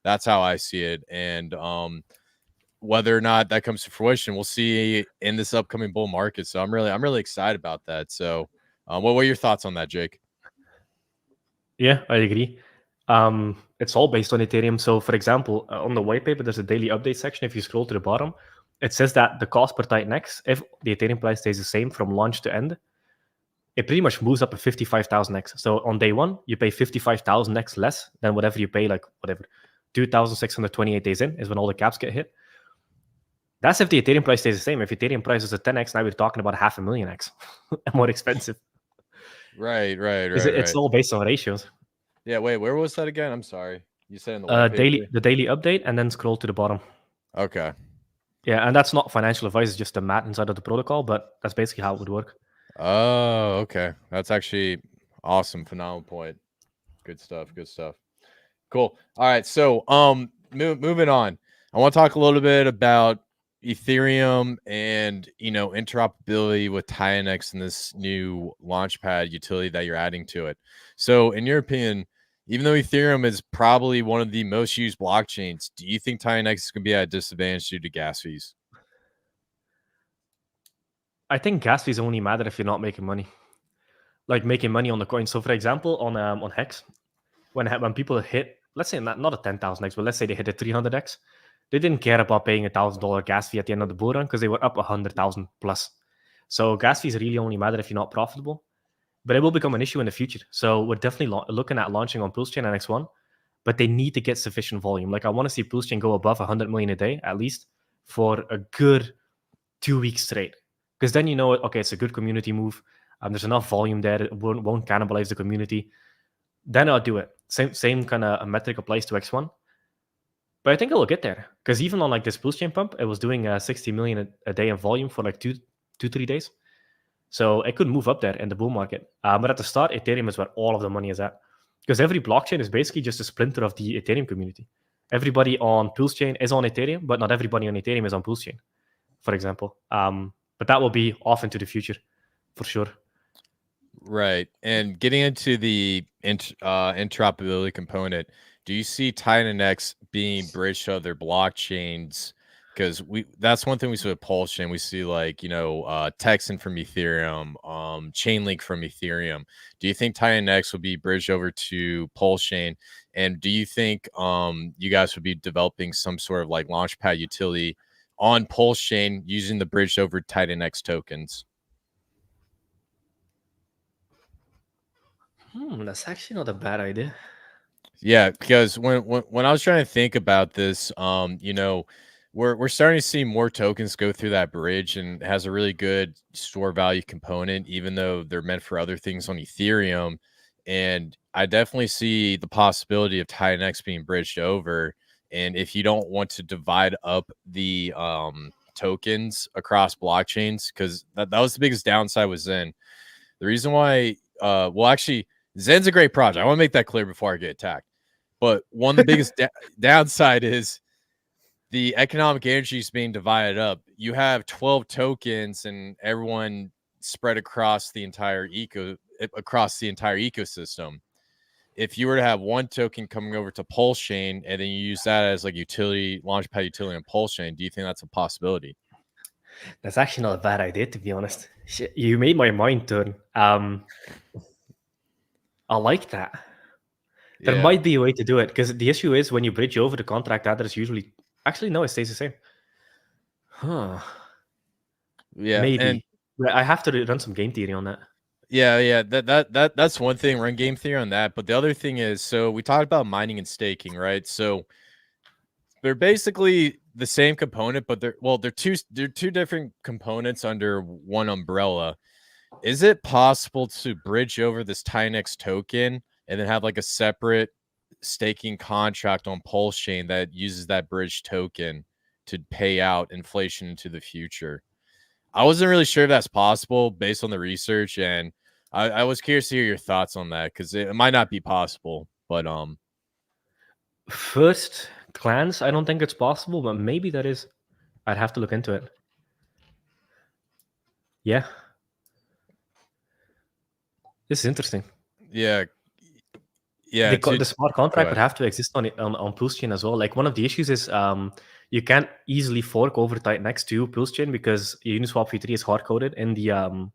That's how I see it. And whether or not that comes to fruition, we'll see in this upcoming bull market. So I'm really excited about that. So what were your thoughts on that, Jake? Yeah, I agree. It's all based on Ethereum. So, for example, on the white paper, there's a daily update section. If you scroll to the bottom, it says that the cost per Titan X, if the Ethereum price stays the same from launch to end, it pretty much moves up to 55,000x. So on day one, you pay 55,000x less than whatever you pay, 2,628 days in is when all the caps get hit. That's if the Ethereum price stays the same. If Ethereum price is a 10x, now we're talking about 500,000x more expensive. Right. It's all based on ratios. Yeah, wait, where was that again? I'm sorry. You said in the white paper? The daily update, and then scroll to the bottom. Okay. Yeah, and that's not financial advice, it's just a math inside of the protocol, but that's basically how it would work. Oh, okay. That's actually awesome. Phenomenal point. Good stuff. Cool. All right. So moving on. I want to talk a little bit about Ethereum and interoperability with Tinex and this new launchpad utility that you're adding to it. So in your opinion, even though Ethereum is probably one of the most used blockchains, do you think Tinex is going to be at a disadvantage due to gas fees? I think gas fees only matter if you're not making money. Like making money on the coin. So for example, on Hex, when people hit, let's say not a 10,000x, but let's say they hit a 300x, they didn't care about paying $1,000 gas fee at the end of the bull run because they were up 100,000 plus. So gas fees really only matter if you're not profitable, but it will become an issue in the future. So we're definitely looking at launching on Pulsechain and X1, but they need to get sufficient volume. Like I want to see Pulsechain go above 100 million a day at least for a good 2 weeks straight, because then okay, it's a good community move. There's enough volume there; it won't cannibalize the community. Then I'll do it. Same kind of a metric applies to X1. But I think it will get there, because even on like this Pulsechain pump, it was doing 60 million a day in volume for like 3 days. So it could move up there in the bull market. But at the start, Ethereum is where all of the money is at, because every blockchain is basically just a splinter of the Ethereum community. Everybody on Pulsechain is on Ethereum, but not everybody on Ethereum is on Pulsechain, for example. But that will be off into the future, for sure. Right. And getting into the interoperability component, do you see Tinex being bridged to other blockchains? Because that's one thing we see with Pulsechain. We see like, Texan from Ethereum, Chainlink from Ethereum. Do you think Tinex will be bridged over to Pulsechain? And do you think you guys would be developing some sort of like launchpad utility on Pulsechain using the bridged over Tinex tokens? That's actually not a bad idea. Yeah, because when I was trying to think about this, we're starting to see more tokens go through that bridge, and it has a really good store value component, even though they're meant for other things on Ethereum. And I definitely see the possibility of Tinex being bridged over. And if you don't want to divide up the tokens across blockchains, because that was the biggest downside with Zen. The reason why, actually, Zen's a great project. I want to make that clear before I get attacked. But one of the biggest downside is the economic energy is being divided up. You have 12 tokens, and everyone spread across the entire ecosystem. If you were to have one token coming over to Pulsechain, and then you use that as like launchpad utility on Pulsechain, do you think that's a possibility? That's actually not a bad idea, to be honest. Shit, you made my mind turn. I like that. There might be a way to do it, because the issue is when you bridge over, the contract address usually... Actually, no, it stays the same. Huh. Yeah. Maybe. And I have to run some game theory on that. Yeah. That's one thing. Run game theory on that. But the other thing is, so we talked about mining and staking, right? So they're basically the same component, but they're two different components under one umbrella. Is it possible to bridge over this Tinex token and then have like a separate staking contract on Pulsechain that uses that bridge token to pay out inflation into the future? I wasn't really sure if that's possible based on the research, and I was curious to hear your thoughts on that, because it might not be possible. But first glance, I don't think it's possible, but maybe that is. I'd have to look into it. Yeah. This is interesting. Yeah. The smart contract would have to exist on Pulsechain as well. Like, one of the issues is you can't easily fork over next to Pulsechain, because Uniswap v3 is hard coded in the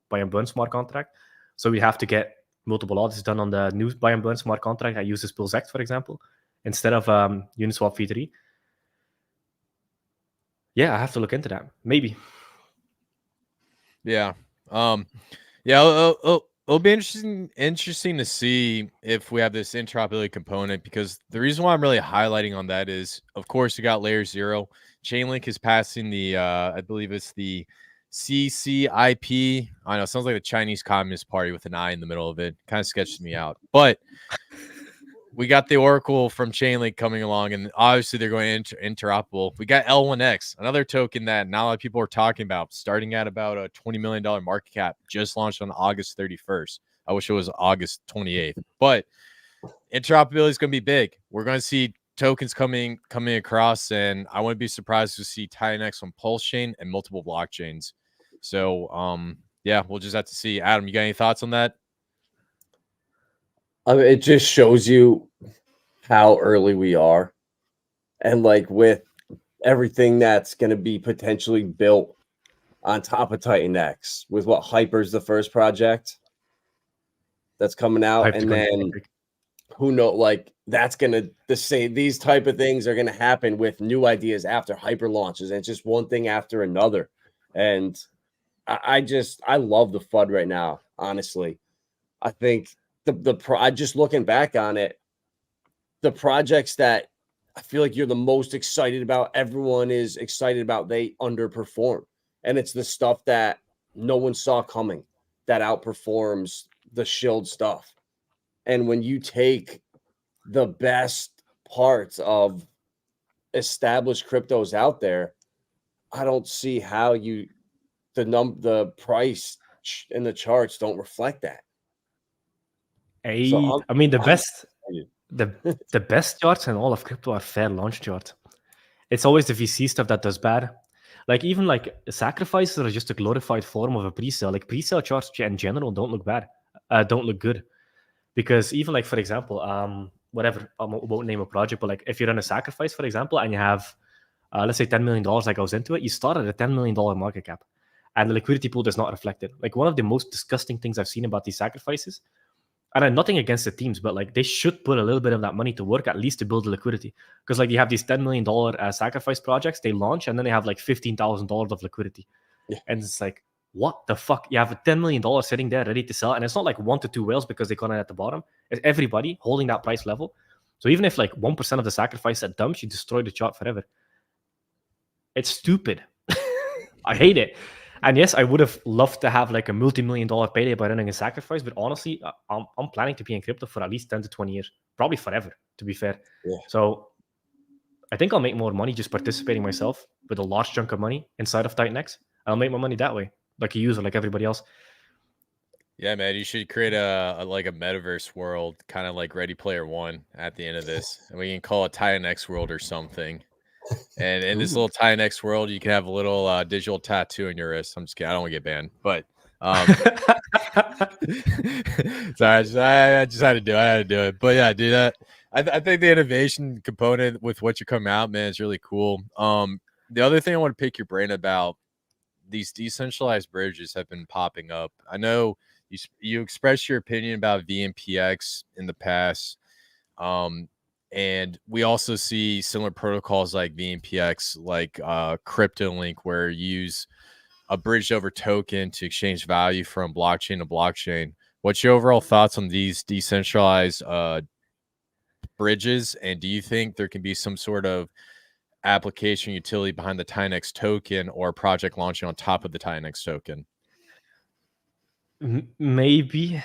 buy and burn smart contract. So we have to get multiple audits done on the new buy and burn smart contract that uses PulseX, for example, instead of Uniswap v3. Yeah, I have to look into that. Maybe. Yeah. Yeah. It'll be interesting to see if we have this interoperability component, because the reason why I'm really highlighting on that is, of course, you got layer 0. Chainlink is passing the, I believe it's the CCIP. I know it sounds like the Chinese Communist Party with an I in the middle of it. Kind of sketches me out, but we got the Oracle from Chainlink coming along, and obviously they're going interoperable. We got L1X, another token that not a lot of people are talking about, starting at about a $20 million market cap, just launched on August 31st. I wish it was August 28th, but interoperability is going to be big. We're going to see tokens coming across, and I wouldn't be surprised to see TinyX on Pulsechain and multiple blockchains. So, yeah, we'll just have to see. Adam, you got any thoughts on that? I mean, it just shows you how early we are, and like with everything that's going to be potentially built on top of Titan X, with what Hyper's the first project that's coming out, Hype's and gonna be then big. who knows, like that's gonna these type of things are gonna happen with new ideas after Hyper launches, and it's just one thing after another. And I love the FUD right now, honestly. I think I just looking back on it, the projects that I feel like you're the most excited about, everyone is excited about, they underperform. And it's the stuff that no one saw coming that outperforms the shield stuff. And when you take the best parts of established cryptos out there, I don't see how the price and the charts don't reflect that. So I mean, the best charts in all of crypto are fair launch charts. It's always the VC stuff that does bad. Like even like sacrifices are just a glorified form of a pre-sale. Like pre-sale charts in general don't look bad, don't look good, because even like for example, whatever, I won't name a project, but like if you run a sacrifice, for example, and you have let's say $10 million that goes into it, you start at a $10 million market cap, and the liquidity pool does not reflect it. Like one of the most disgusting things I've seen about these sacrifices. And I'm nothing against the teams, but like they should put a little bit of that money to work at least to build the liquidity. Because like you have these $10 million sacrifice projects, they launch and then they have like $15,000 of liquidity. Yeah. And it's like, what the fuck? You have $10 million sitting there ready to sell. And it's not like 1 to 2 whales because they got it at the bottom. It's everybody holding that price level. So even if like 1% of the sacrifice that dumps, you destroy the chart forever. It's stupid. I hate it. And yes, I would have loved to have like a multi-million-dollar payday by running a sacrifice, but honestly, I'm planning to be in crypto for at least 10 to 20 years, probably forever, to be fair. Yeah. So I think I'll make more money just participating myself with a large chunk of money inside of Titan X. I'll make my money that way, like a user, like everybody else. Yeah, man, you should create a metaverse world, kind of like Ready Player One at the end of this, and we can call it Titan X world or something. And in this little Titan X world, you can have a little digital tattoo on your wrist. I'm just kidding. I don't want to get banned, but sorry, I just had to do it. I had to do it. But yeah, dude, I think the innovation component with what you're coming out, man, is really cool. The other thing I want to pick your brain about, these decentralized bridges have been popping up. I know you expressed your opinion about VMPX in the past. And we also see similar protocols like VMPX, like CryptoLink, where you use a bridged over token to exchange value from blockchain to blockchain. What's your overall thoughts on these decentralized bridges? And do you think there can be some sort of application utility behind the TinyX token or a project launching on top of the TinyX token? Maybe.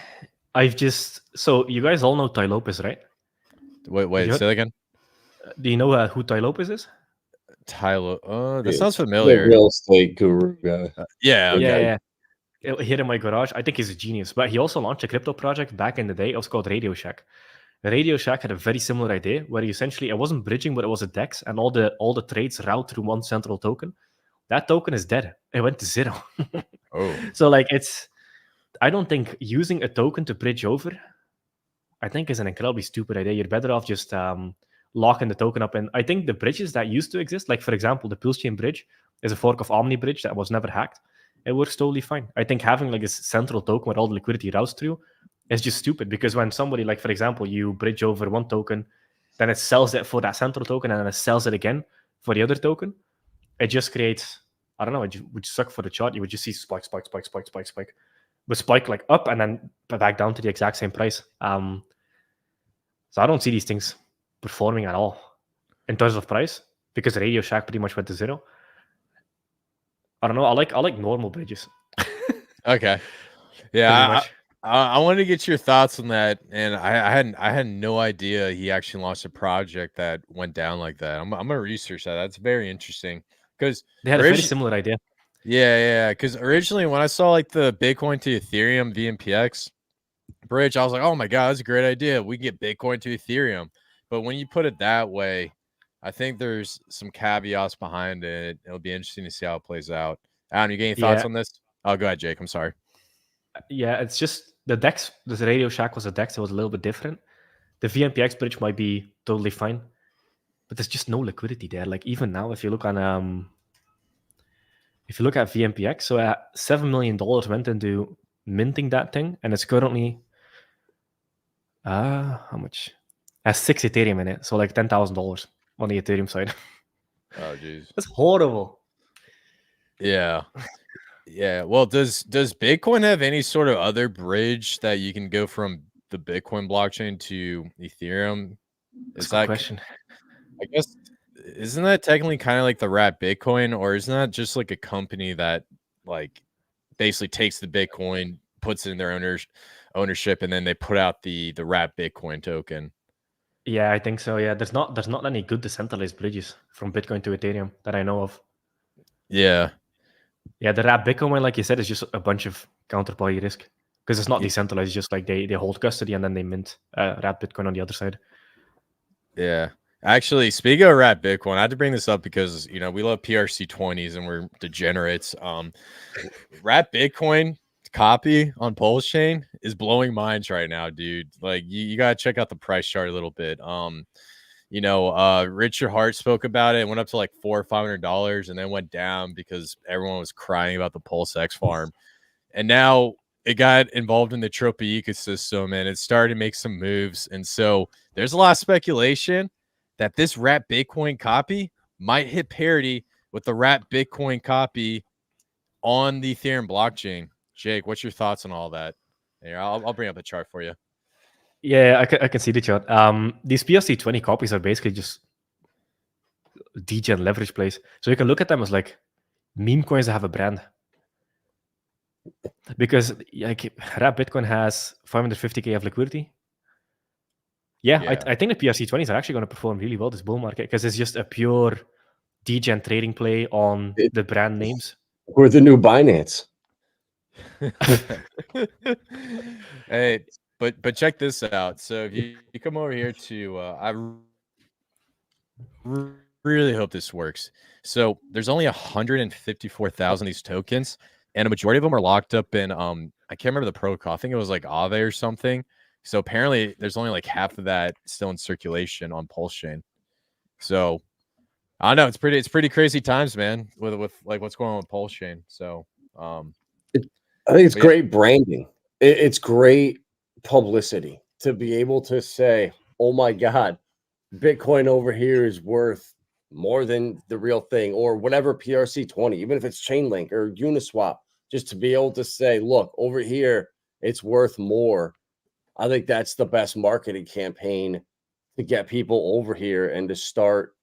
So you guys all know Tai Lopez, right? Wait, say that again. Do you know who Tai Lopez is? Tyler, that sounds familiar. Real estate guru guy. Yeah, okay. Yeah. Here in my garage, I think he's a genius. But he also launched a crypto project back in the day. It was called Radio Shack. Radio Shack had a very similar idea where essentially it wasn't bridging, but it was a DEX, and all the trades route through one central token. That token is dead. It went to zero. So like I don't think using a token to bridge over, I think, is an incredibly stupid idea. You're better off just locking the token up. And I think the bridges that used to exist, like for example, the Pulsechain bridge is a fork of Omni bridge that was never hacked. It works totally fine. I think having like a central token where all the liquidity routes through is just stupid, because when somebody, like for example, you bridge over one token, then it sells it for that central token, and then it sells it again for the other token. It just creates, I don't know, it would suck for the chart. You would just see spike. would spike like up and then back down to the exact same price. So I don't see these things performing at all in terms of price because Radio Shack pretty much went to zero. I don't know. I like normal bridges. Okay. Pretty Yeah, much. I wanted to get your thoughts on that, and I had no idea he actually launched a project that went down like that. I'm gonna research that. That's very interesting because They had a very similar idea. yeah. Because originally when I saw like the Bitcoin to Ethereum VMPX bridge, I was like, oh my god, that's a great idea. We can get Bitcoin to Ethereum. But when you put it that way, I think there's some caveats behind it. It'll be interesting to see how it plays out. Adam, you get any thoughts on this? Oh, go ahead, Jake. I'm sorry. Yeah, it's just the DEX. The Radio Shack was a DEX. It was a little bit different. The VMPX bridge might be totally fine, but there's just no liquidity there. Like even now, if you look on if you look at VMPX, so $7 million went into minting that thing, and it's currently how much? Has 6 Ethereum in it, so like $10,000 on the Ethereum side. Oh, geez, that's horrible. Yeah. Yeah. Well, does Bitcoin have any sort of other bridge that you can go from the Bitcoin blockchain to Ethereum? That's a good question. I guess isn't that technically kind of like the wrap Bitcoin, or isn't that just like a company that like basically takes the Bitcoin, puts it in their ownership, and then they put out the wrap Bitcoin token? Yeah, I think so. Yeah, there's not any good decentralized bridges from Bitcoin to Ethereum that I know of. Yeah. Yeah, the wrap Bitcoin one, like you said, is just a bunch of counterparty risk because it's not decentralized. It's just like they hold custody and then they mint wrap Bitcoin on the other side. Yeah. Actually, speaking of wrap Bitcoin, I had to bring this up because we love PRC20s and we're degenerates. Wrap Bitcoin copy on Pulsechain is blowing minds right now, dude. Like you gotta check out the price chart a little bit. Richard Heart spoke about it. It went up to like $400 or $500 and then went down because everyone was crying about the PulseX farm. And now it got involved in the atropa ecosystem and it started to make some moves. And so there's a lot of speculation that this wrap Bitcoin copy might hit parity with the wrap Bitcoin copy on the Ethereum blockchain. Jake, what's your thoughts on all that? Here, I'll bring up the chart for you. Yeah, I can see the chart. These PRC20 copies are basically just degen leverage plays. So you can look at them as like meme coins that have a brand. Because like wrap Bitcoin has 550k of liquidity. Yeah. I think the PRC20s are actually going to perform really well this bull market because it's just a pure degen trading play on the brand names. We're the new Binance. Hey, but check this out. So if you come over here to I really hope this works. So there's only 154,000 of these tokens, and a majority of them are locked up in I can't remember the protocol. I think it was like Aave or something. So apparently there's only like half of that still in circulation on Pulsechain. So I don't know, it's pretty crazy times, man, with like what's going on with Pulsechain. So I think it's great branding. It's great publicity to be able to say, oh my God, Bitcoin over here is worth more than the real thing, or whatever PRC20, even if it's Chainlink or Uniswap, just to be able to say, look, over here, it's worth more. I think that's the best marketing campaign to get people over here and to start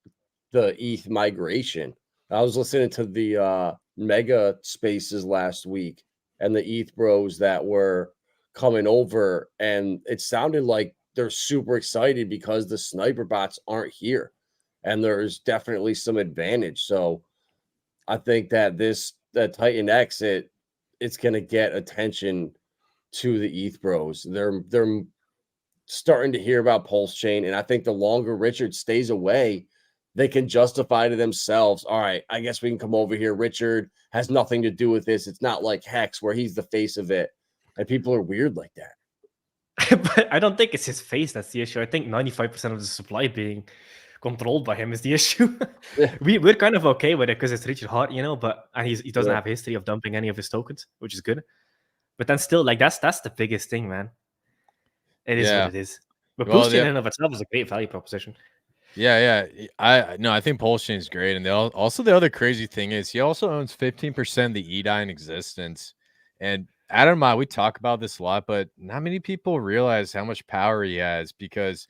the ETH migration. I was listening to the mega spaces last week and the ETH bros that were coming over, and it sounded like they're super excited because the sniper bots aren't here, and there's definitely some advantage. So I think that the Titan exit, it's going to get attention to the ETH bros. They're starting to hear about Pulsechain, and I think the longer Richard stays away, they can justify to themselves, all right, I guess we can come over here. Richard has nothing to do with this. It's not like Hex where he's the face of it. And people are weird like that. But I don't think it's his face that's the issue. I think 95% of the supply being controlled by him is the issue. Yeah. We're kind of okay with it because it's Richard Heart, but he doesn't have a history of dumping any of his tokens, which is good. But then still, like that's the biggest thing, man. It is what it is. But Pulsechain in and of itself is a great value proposition. Yeah. I think Pulsechain is great. And also the other crazy thing is he also owns 15% of the pdai in existence. And Adam and I, we talk about this a lot, but not many people realize how much power he has because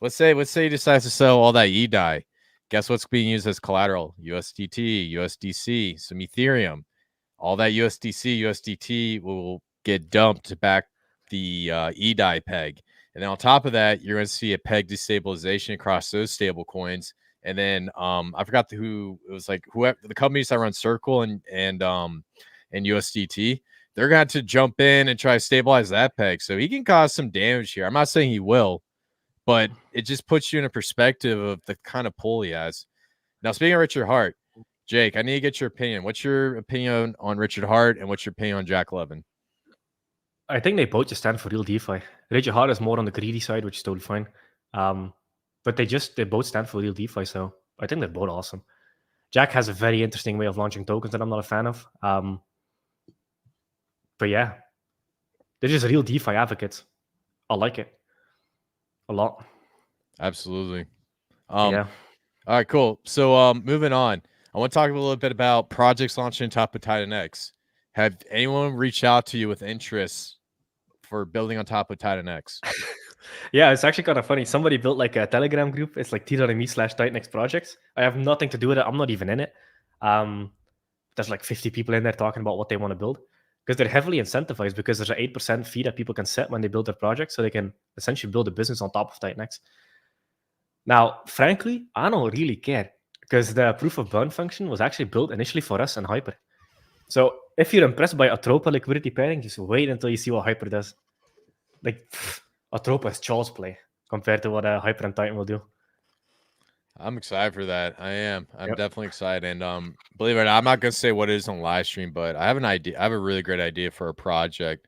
let's say he decides to sell all that pdai. Guess what's being used as collateral? USDT, USDC, some Ethereum. All that USDT will get dumped to back the pdai peg. And then on top of that, you're going to see a peg destabilization across those stable coins. And then I forgot who it was, like whoever the companies that run Circle and USDT, they're going to jump in and try to stabilize that peg. So he can cause some damage here. I'm not saying he will, but it just puts you in a perspective of the kind of pull he has. Now, speaking of Richard Heart, Jake, I need to get your opinion. What's your opinion on Richard Heart and what's your opinion on Jack Levin? I think they both just stand for real DeFi. Richard Heart is more on the greedy side, which is totally fine. But they both stand for real DeFi, so I think they're both awesome. Jack has a very interesting way of launching tokens that I'm not a fan of. But yeah, they're just real DeFi advocates. I like it a lot. Absolutely. Yeah. All right, cool. So moving on, I want to talk a little bit about projects launching on top of Titan X. Have anyone reached out to you with interest for building on top of Titan X? Yeah, it's actually kind of funny. Somebody built like a Telegram group. It's like t.me/TitanX projects. I have nothing to do with it. I'm not even in it. There's like 50 people in there talking about what they want to build because they're heavily incentivized because there's an 8% fee that people can set when they build their project, so they can essentially build a business on top of TitanX. Now, frankly, I don't really care because the proof of burn function was actually built initially for us and Hyper. So if you're impressed by atropa liquidity pairing, just wait until you see what Hyper does. Like, atropa is child's play compared to what Hyper and Titan will do. I'm excited for that. I am. I'm definitely excited. And believe it or not, I'm not gonna say what it is on live stream, but I have an idea. I have a really great idea for a project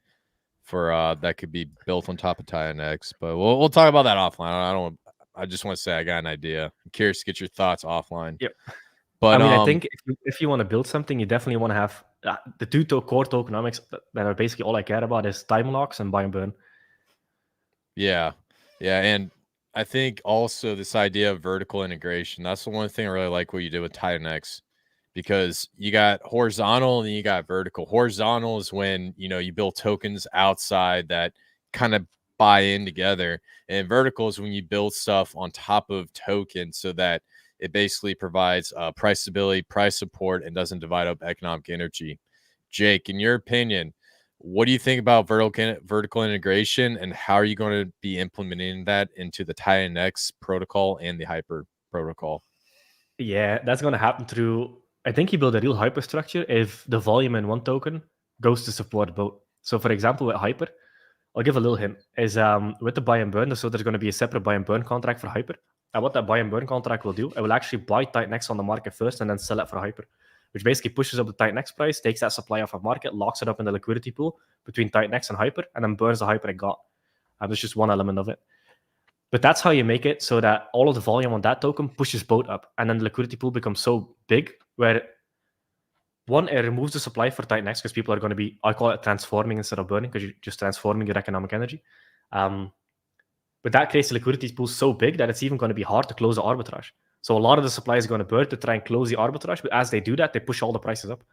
for that could be built on top of Titan X. But we'll talk about that offline. I just want to say I got an idea. I'm curious to get your thoughts offline. Yep. But I mean, I think if you want to build something, you definitely want to have the two core tokenomics that are basically all I care about is time locks and buy and burn. Yeah. And I think also this idea of vertical integration, that's the one thing I really like what you did with Titan X, because you got horizontal and you got vertical. Horizontal is when, you build tokens outside that kind of buy in together. And vertical is when you build stuff on top of tokens so that it basically provides price stability, price support, and doesn't divide up economic energy. Jake, in your opinion, what do you think about vertical integration, and how are you going to be implementing that into the Titan X protocol and the Hyper protocol? Yeah, that's going to happen through, I think you build a real hyperstructure if the volume in one token goes to support both. So for example, with Hyper, I'll give a little hint, is with the buy and burn, so there's going to be a separate buy and burn contract for Hyper. And what that buy and burn contract will do, it will actually buy Titan X on the market first and then sell it for Hyper, which basically pushes up the Titan X price, takes that supply off of market, locks it up in the liquidity pool between Titan X and Hyper, and then burns the Hyper it got. That's just one element of it. But that's how you make it so that all of the volume on that token pushes both up, and then the liquidity pool becomes so big where, one, it removes the supply for Titan X because people are going to be, I call it transforming instead of burning, because you're just transforming your economic energy. But that creates a liquidity pool so big that it's even going to be hard to close the arbitrage. So a lot of the supply is going to burn to try and close the arbitrage, but as they do that, they push all the prices up.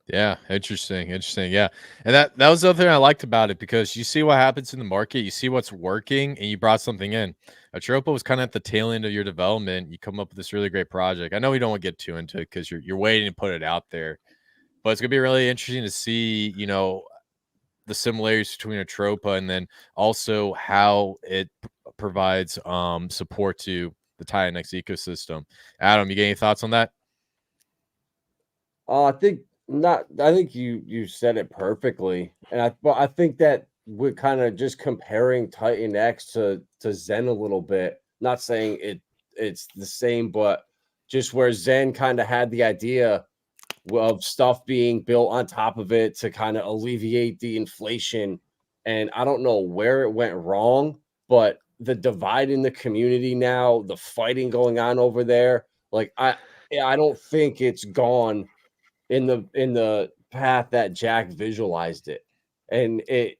Yeah, interesting. Yeah. And that was the other thing I liked about it, because you see what happens in the market, you see what's working, and you brought something in. Atropa was kind of at the tail end of your development. You come up with this really great project. I know we don't want to get too into it because you're waiting to put it out there, but it's gonna be really interesting to see, the similarities between Atropa and then also how it provides support to the Titan X ecosystem. Adam, you get any thoughts on that? I think you said it perfectly, and I think that we're kind of just comparing Titan X to Zen a little bit. Not saying it's the same, but just where Zen kind of had the idea of stuff being built on top of it to kind of alleviate the inflation. And I don't know where it went wrong, but the divide in the community now, the fighting going on over there, like I don't think it's gone in the path that Jack visualized it. And it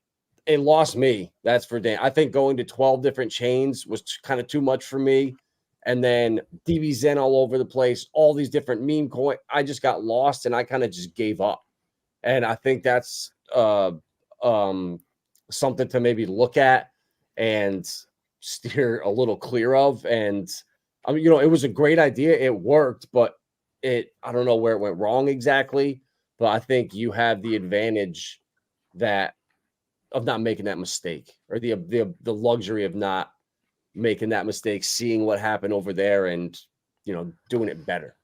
lost me. That's for damn. I think going to 12 different chains was kind of too much for me. And then DBZen all over the place, all these different meme coins. I just got lost and I kind of just gave up. And I think that's something to maybe look at and steer a little clear of. And I mean, it was a great idea. It worked, but I don't know where it went wrong exactly. But I think you have the advantage of not making that mistake, or the luxury of not making that mistake, seeing what happened over there and, doing it better.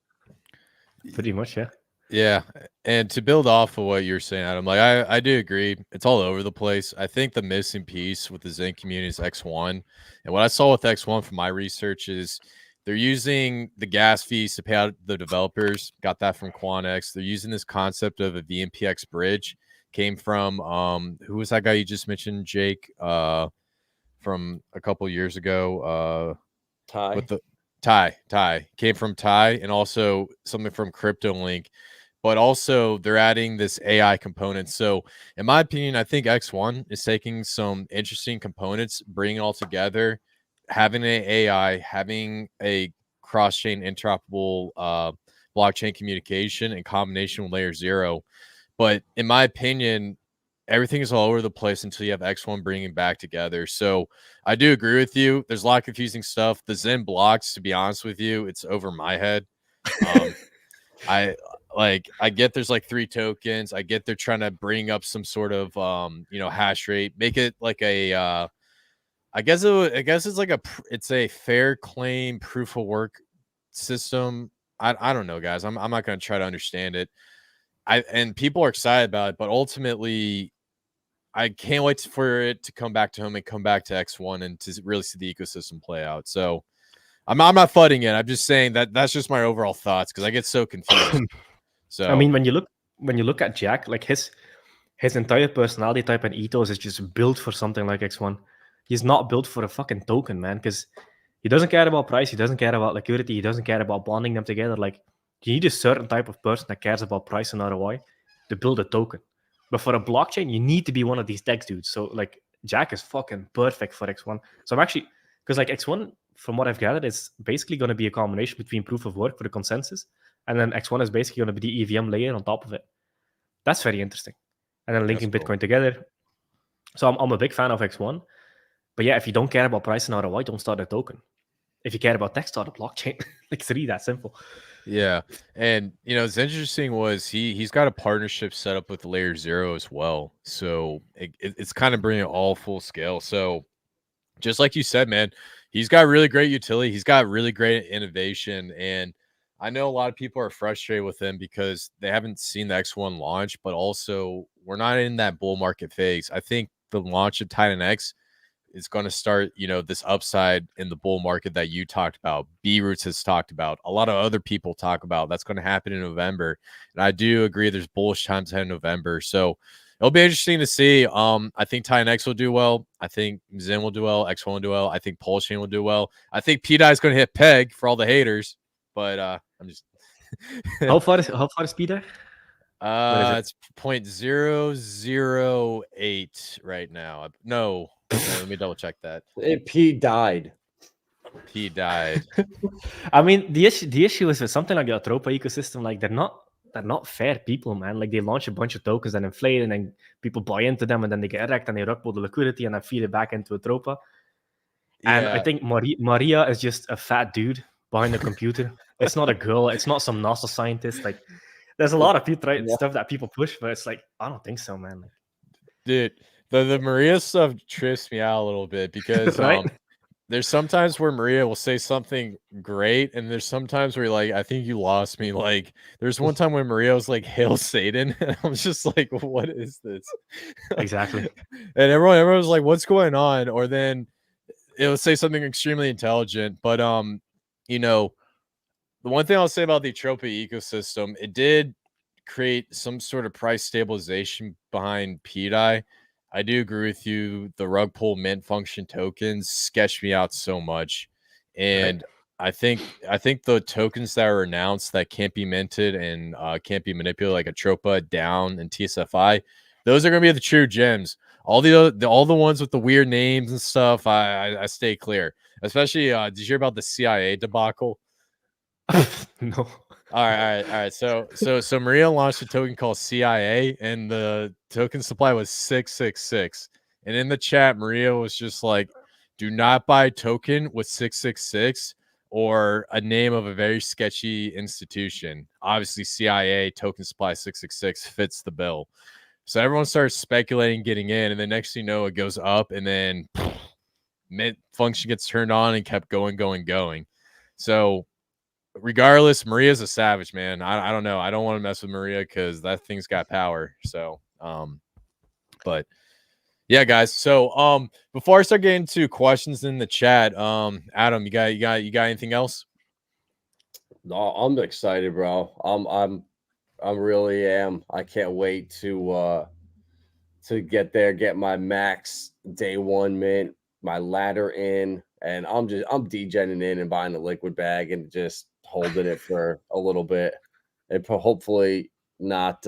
Pretty much, yeah. Yeah, and to build off of what you're saying, Adam, like I do agree. It's all over the place. I think the missing piece with the Zen community is X1, and what I saw with X1 from my research is they're using the gas fees to pay out the developers. Got that from Quantex. They're using this concept of a VMPX bridge. Came from who was that guy you just mentioned, Jake? From a couple years ago. Ty. With the Ty came from Ty, and also something from CryptoLink. But also they're adding this AI component. So in my opinion, I think X1 is taking some interesting components, bringing it all together, having an AI, having a cross-chain interoperable blockchain communication in combination with layer 0. But in my opinion, everything is all over the place until you have X1 bringing back together. So I do agree with you. There's a lot of confusing stuff. The Zen blocks, to be honest with you, it's over my head. I get there's like 3 tokens. I get they're trying to bring up some sort of hash rate, make it like a I guess it's like it's a fair claim proof of work system. I don't know, guys. I'm not going to try to understand it. And people are excited about it, but ultimately I can't wait for it to come back to home and come back to X1 and to really see the ecosystem play out. So I'm not fudding it. I'm just saying that's just my overall thoughts because I get so confused. So I mean, when you look at Jack, like his entire personality type and ethos is just built for something like X1. He's not built for a fucking token, man, because he doesn't care about price, he doesn't care about liquidity, he doesn't care about bonding them together. Like, you need a certain type of person that cares about price and ROI to build a token. But for a blockchain, you need to be one of these tech dudes. So like Jack is fucking perfect for X1. So I'm actually, because like X1, from what I've gathered, is basically going to be a combination between proof of work for the consensus, and then X1 is basically going to be the EVM layer on top of it. That's very interesting. And then linking Bitcoin together. So I'm a big fan of X1. But yeah, if you don't care about price and ROI, don't start a token. If you care about tech, start a blockchain. Like, it's really that simple. Yeah. And it's interesting was he's got a partnership set up with layer 0 as well. So it's kind of bringing it all full scale. So just like you said, man, he's got really great utility. He's got really great innovation. And I know a lot of people are frustrated with him because they haven't seen the X1 launch, but also we're not in that bull market phase. I think the launch of Titan X is going to start, this upside in the bull market that you talked about. B-Roots has talked about. A lot of other people talk about. That's going to happen in November. And I do agree there's bullish times ahead in November. So it'll be interesting to see. I think Titan X will do well. I think Zen will do well. X1 will do well. I think Pulsechain will do well. I think pdai is going to hit peg for all the haters. But I'm just how far is pdai? It's 0.008 right now. No, let me double check that. P died. I mean, the issue is with something like the Atropa ecosystem, like they're not fair people, man. Like, they launch a bunch of tokens and inflate, and then people buy into them, and then they get wrecked, and they rug pull the liquidity, and then feed it back into Atropa. And I think Maria is just a fat dude behind the computer. It's not a girl. It's not some NASA scientist. Like, there's a lot of people, stuff that people push, but it's like, I don't think so, man. Like, dude, the Maria stuff trips me out a little bit because right? There's sometimes where Maria will say something great, and there's sometimes where you're like, I think you lost me. Like, there's one time when Maria was like, "Hail Satan," and I was just like, "What is this?" Exactly. And everyone was like, "What's going on?" Or then it would say something extremely intelligent. But the one thing I'll say about the atropa ecosystem, it did create some sort of price stabilization behind pdai. I do agree with you. The rug pull mint function tokens sketched me out so much. And I think the tokens that are announced that can't be minted and can't be manipulated, like atropa, down, and tsfi, those are going to be the true gems. All the ones with the weird names and stuff, I stay clear. Especially, did you hear about the CIA debacle? No. All right. So Maria launched a token called CIA, and the token supply was 666. And in the chat, Maria was just like, "Do not buy token with 666 or a name of a very sketchy institution." Obviously, CIA token supply 666 fits the bill. So everyone starts speculating, getting in, and the next thing you know, it goes up, and then mid function gets turned on and kept going. So regardless, Maria's a savage, man. I don't know. I don't want to mess with Maria because that thing's got power. So, but yeah, guys. So, before I start getting to questions in the chat, Adam, you got anything else? No, I'm excited, bro. I really am. I can't wait to get there, get my max day one mint, my ladder in, and I'm degenning in and buying the liquid bag and just holding it for a little bit, and hopefully not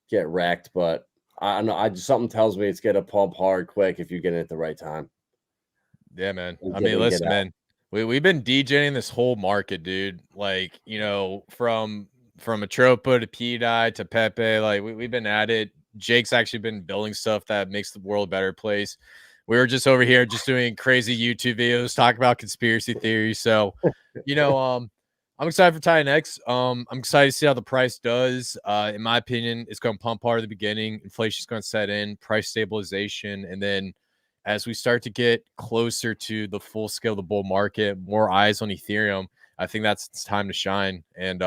get wrecked. But I don't know. Something tells me it's gonna pump hard quick if you get it at the right time. Yeah, man. I mean, listen, man. We've been DJing this whole market, dude. Like, you know, from atropa to pdai to Pepe, like we've been at it. Jake's actually been building stuff that makes the world a better place. We were just over here just doing crazy YouTube videos, talking about conspiracy theories. So, you know, I'm excited for TinyX. I'm excited to see how the price does. In my opinion, it's going to pump hard at the beginning. Inflation's going to set in, price stabilization, and then as we start to get closer to the full scale of the bull market, more eyes on Ethereum, I think it's time to shine. And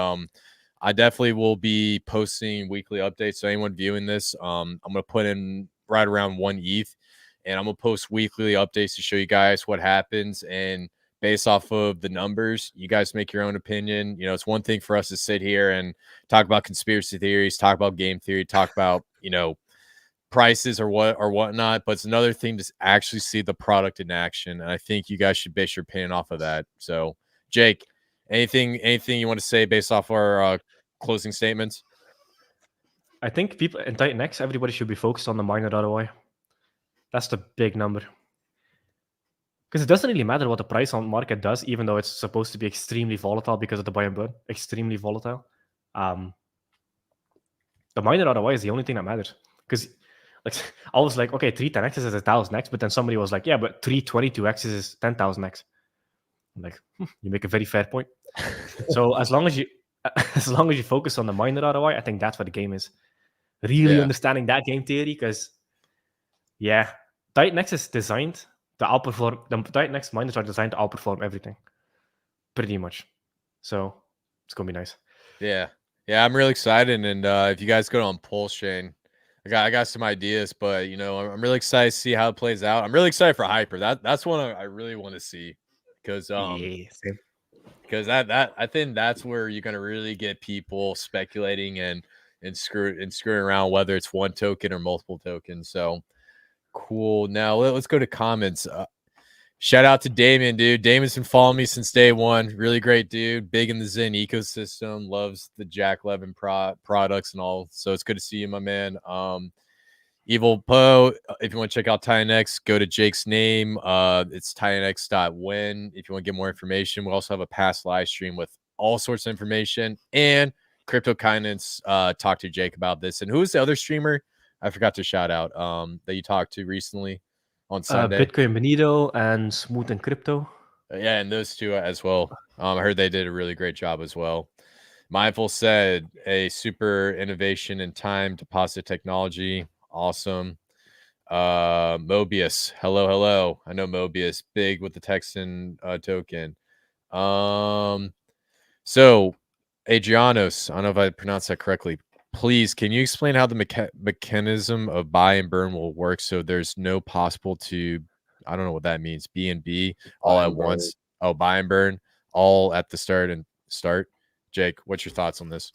I definitely will be posting weekly updates. So anyone viewing this, I'm going to put in right around 1 ETH, and I'm going to post weekly updates to show you guys what happens. And based off of the numbers, you guys make your own opinion. You know, it's one thing for us to sit here and talk about conspiracy theories, talk about game theory, talk about, you know, prices or whatnot, but it's another thing to actually see the product in action. And I think you guys should base your opinion off of that. So, Jake, anything you want to say based off our closing statements? I think people in TinyX, everybody should be focused on the miner ROI. That's the big number. Because it doesn't really matter what the price on market does, even though it's supposed to be extremely volatile because of the buy and burn. Extremely volatile. The miner ROI is the only thing that matters. Because like I was like, okay, 3 10x's is 1,000x, but then somebody was like, yeah, but 3 22x's is 10,000x. I'm like, you make a very fair point. So as long as you focus on the miner ROI, I think that's what the game is. Really understanding that game theory, because TinyX is designed to outperform. The TinyX miners are designed to outperform everything, pretty much. So it's gonna be nice. Yeah, I'm really excited. And if you guys go on Pulsechain, I got some ideas, but you know, I'm really excited to see how it plays out. I'm really excited for Hyper. That's one I really want to see, because because that I think that's where you're gonna really get people speculating and screwing around, whether it's one token or multiple tokens. So cool. Now let's go to comments. Shout out to Damien, dude. Damien's been following me since day one. Really great dude. Big in the Zen ecosystem. Loves the Jack Levin products and all. So it's good to see you, my man. Evil Poe, if you want to check out TinyX, go to Jake's name. It's tinyx.win. If you want to get more information, we also have a past live stream with all sorts of information. And Crypto Kindness talked to Jake about this. And who's the other streamer I forgot to shout out that you talked to recently on Sunday? Bitcoin Benito and Smooth and Crypto. Yeah, and those two as well. I heard they did a really great job as well. Mindful said a super innovation in time deposit technology. Awesome. Mobius, hello. I know Mobius, big with the Texan token. So Adrianos, I don't know if I pronounced that correctly. Please, can you explain how the mechanism of buy and burn will work? So there's no possible to, I don't know what that means. B and B all at once. Oh, buy and burn all at the start. Jake, what's your thoughts on this?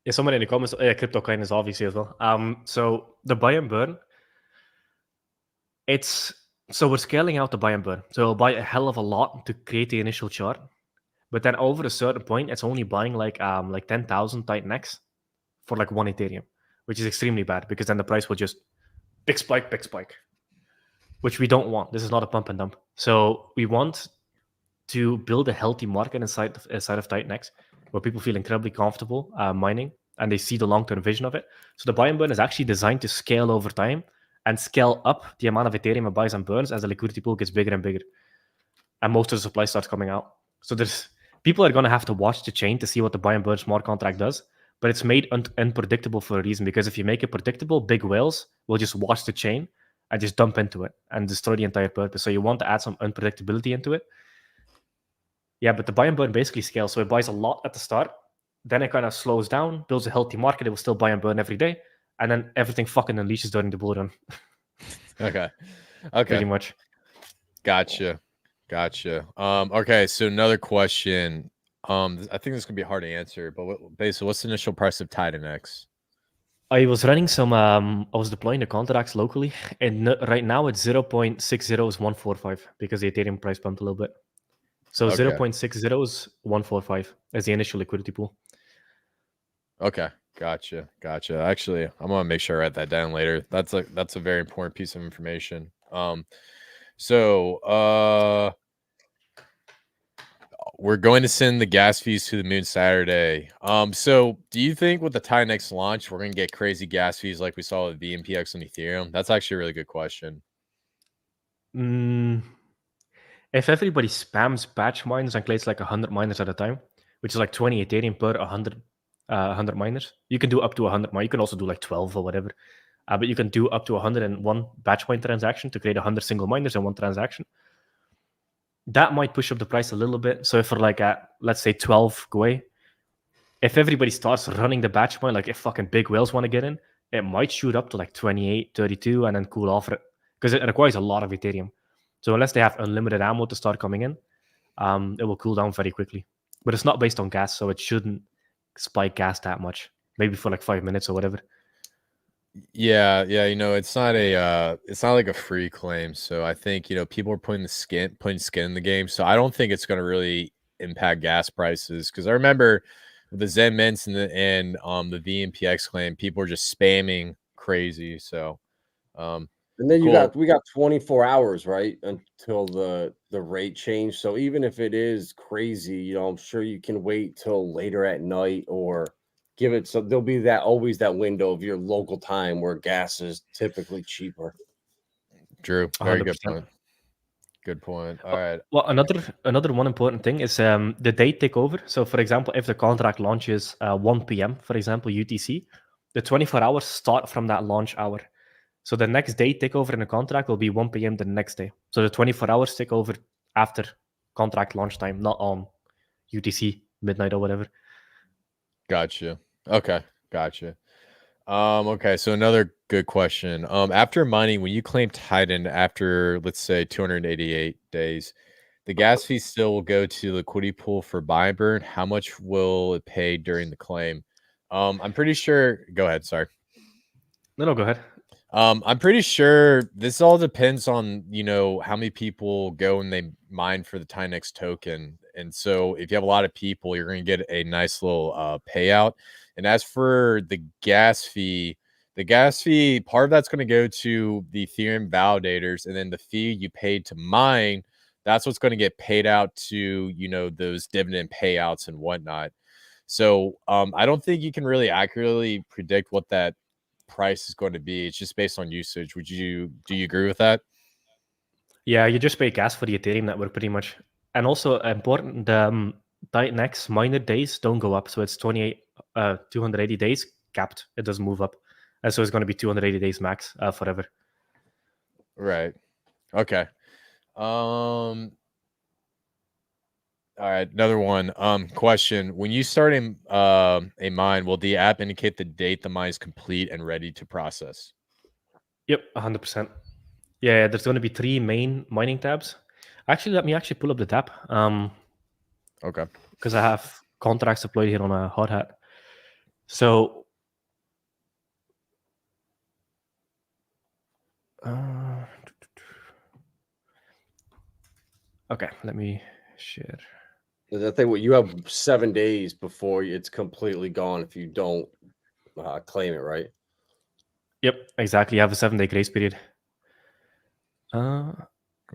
Yeah, someone in the comments. Yeah, Crypto Kindness obviously as well. So the buy and burn, we're scaling out the buy and burn. So we'll buy a hell of a lot to create the initial chart, but then over a certain point, it's only buying like 10,000 TinyX for like 1 Ethereum, which is extremely bad because then the price will just big spike, which we don't want. This is not a pump and dump. So we want to build a healthy market inside of Titanx, where people feel incredibly comfortable mining and they see the long-term vision of it. So the buy and burn is actually designed to scale over time and scale up the amount of Ethereum it buys and burns as the liquidity pool gets bigger and bigger, and most of the supply starts coming out. So people are going to have to watch the chain to see what the buy and burn smart contract does, but it's made unpredictable for a reason, because if you make it predictable, big whales will just watch the chain and just dump into it and destroy the entire purpose. So you want to add some unpredictability into it. Yeah, but the buy and burn basically scales. So it buys a lot at the start, then it kind of slows down, builds a healthy market. It will still buy and burn every day, and then everything fucking unleashes during the bull run. Okay. Pretty much. Gotcha. Okay, so another question. I think this could be hard to answer, but basically, what's the initial price of Titan X? I was running some. I was deploying the contracts locally, and right now it's 0.60 is 145 because the Ethereum price pumped a little bit. So 0.60 is 145 as the initial liquidity pool. Okay, gotcha. Actually, I'm gonna make sure I write that down later. That's a very important piece of information. So we're going to send the gas fees to the moon Saturday. So do you think with the Titan X launch, we're going to get crazy gas fees like we saw with VMPX and Ethereum? That's actually a really good question. If everybody spams batch miners and claims like 100 miners at a time, which is like 20 Ethereum per 100 miners, you can do up to 100 miners. You can also do like 12 or whatever. But you can do up to 101 batch mine transaction to create 100 single miners in one transaction. That might push up the price a little bit. So if we're like at, let's say, 12 Gwei, if everybody starts running the batch mine, like if fucking big whales want to get in, it might shoot up to like 28, 32 and then cool off it, because it requires a lot of Ethereum. So unless they have unlimited ammo to start coming in, it will cool down very quickly. But it's not based on gas, so it shouldn't spike gas that much. Maybe for like 5 minutes or whatever. Yeah, it's not like a free claim. So I think, people are putting skin in the game. So I don't think it's going to really impact gas prices, because I remember the Zen Mints and the VMPX claim, people were just spamming crazy. So and then we got 24 hours, right, until the rate change. So even if it is crazy, I'm sure you can wait till later at night or give it. So there'll be always that window of your local time where gas is typically cheaper. True. Very 100%. good point. Good point. All right. Well, another one important thing is the date takeover. So, for example, if the contract launches 1 p.m., for example, UTC, the 24 hours start from that launch hour. So the next day takeover in the contract will be 1 p.m. the next day. So the 24 hours take over after contract launch time, not on UTC midnight or whatever. Gotcha. Okay. Gotcha. Okay, so another good question. After mining, when you claim Titan after, let's say, 288 days, the gas fee still will go to the liquidity pool for buy and burn. How much will it pay during the claim? I'm pretty sure. Go ahead. Sorry. No, go ahead. I'm pretty sure this all depends on, how many people go and they mine for the Tinex token. And so if you have a lot of people, you're going to get a nice little payout. And as for the gas fee, part of that's going to go to the Ethereum validators, and then the fee you paid to mine, that's what's going to get paid out to, those dividend payouts and whatnot. So I don't think you can really accurately predict what that price is going to be. It's just based on usage. Do you agree with that? Yeah, you just pay gas for the Ethereum network pretty much. And also important, the Titanx miner days don't go up. So it's 280 days capped. It doesn't move up. And so it's going to be 280 days max forever. Right. Okay. All right, another one. Question: when you start a mine, will the app indicate the date the mine is complete and ready to process? Yep, 100%. Yeah, there's going to be 3 main mining tabs. Actually, let me pull up the tab. Okay. Because I have contracts deployed here on a hot hat. So, okay, let me share. I think you have 7 days before it's completely gone if you don't claim it, right? Yep, exactly. You have a 7-day grace period. We're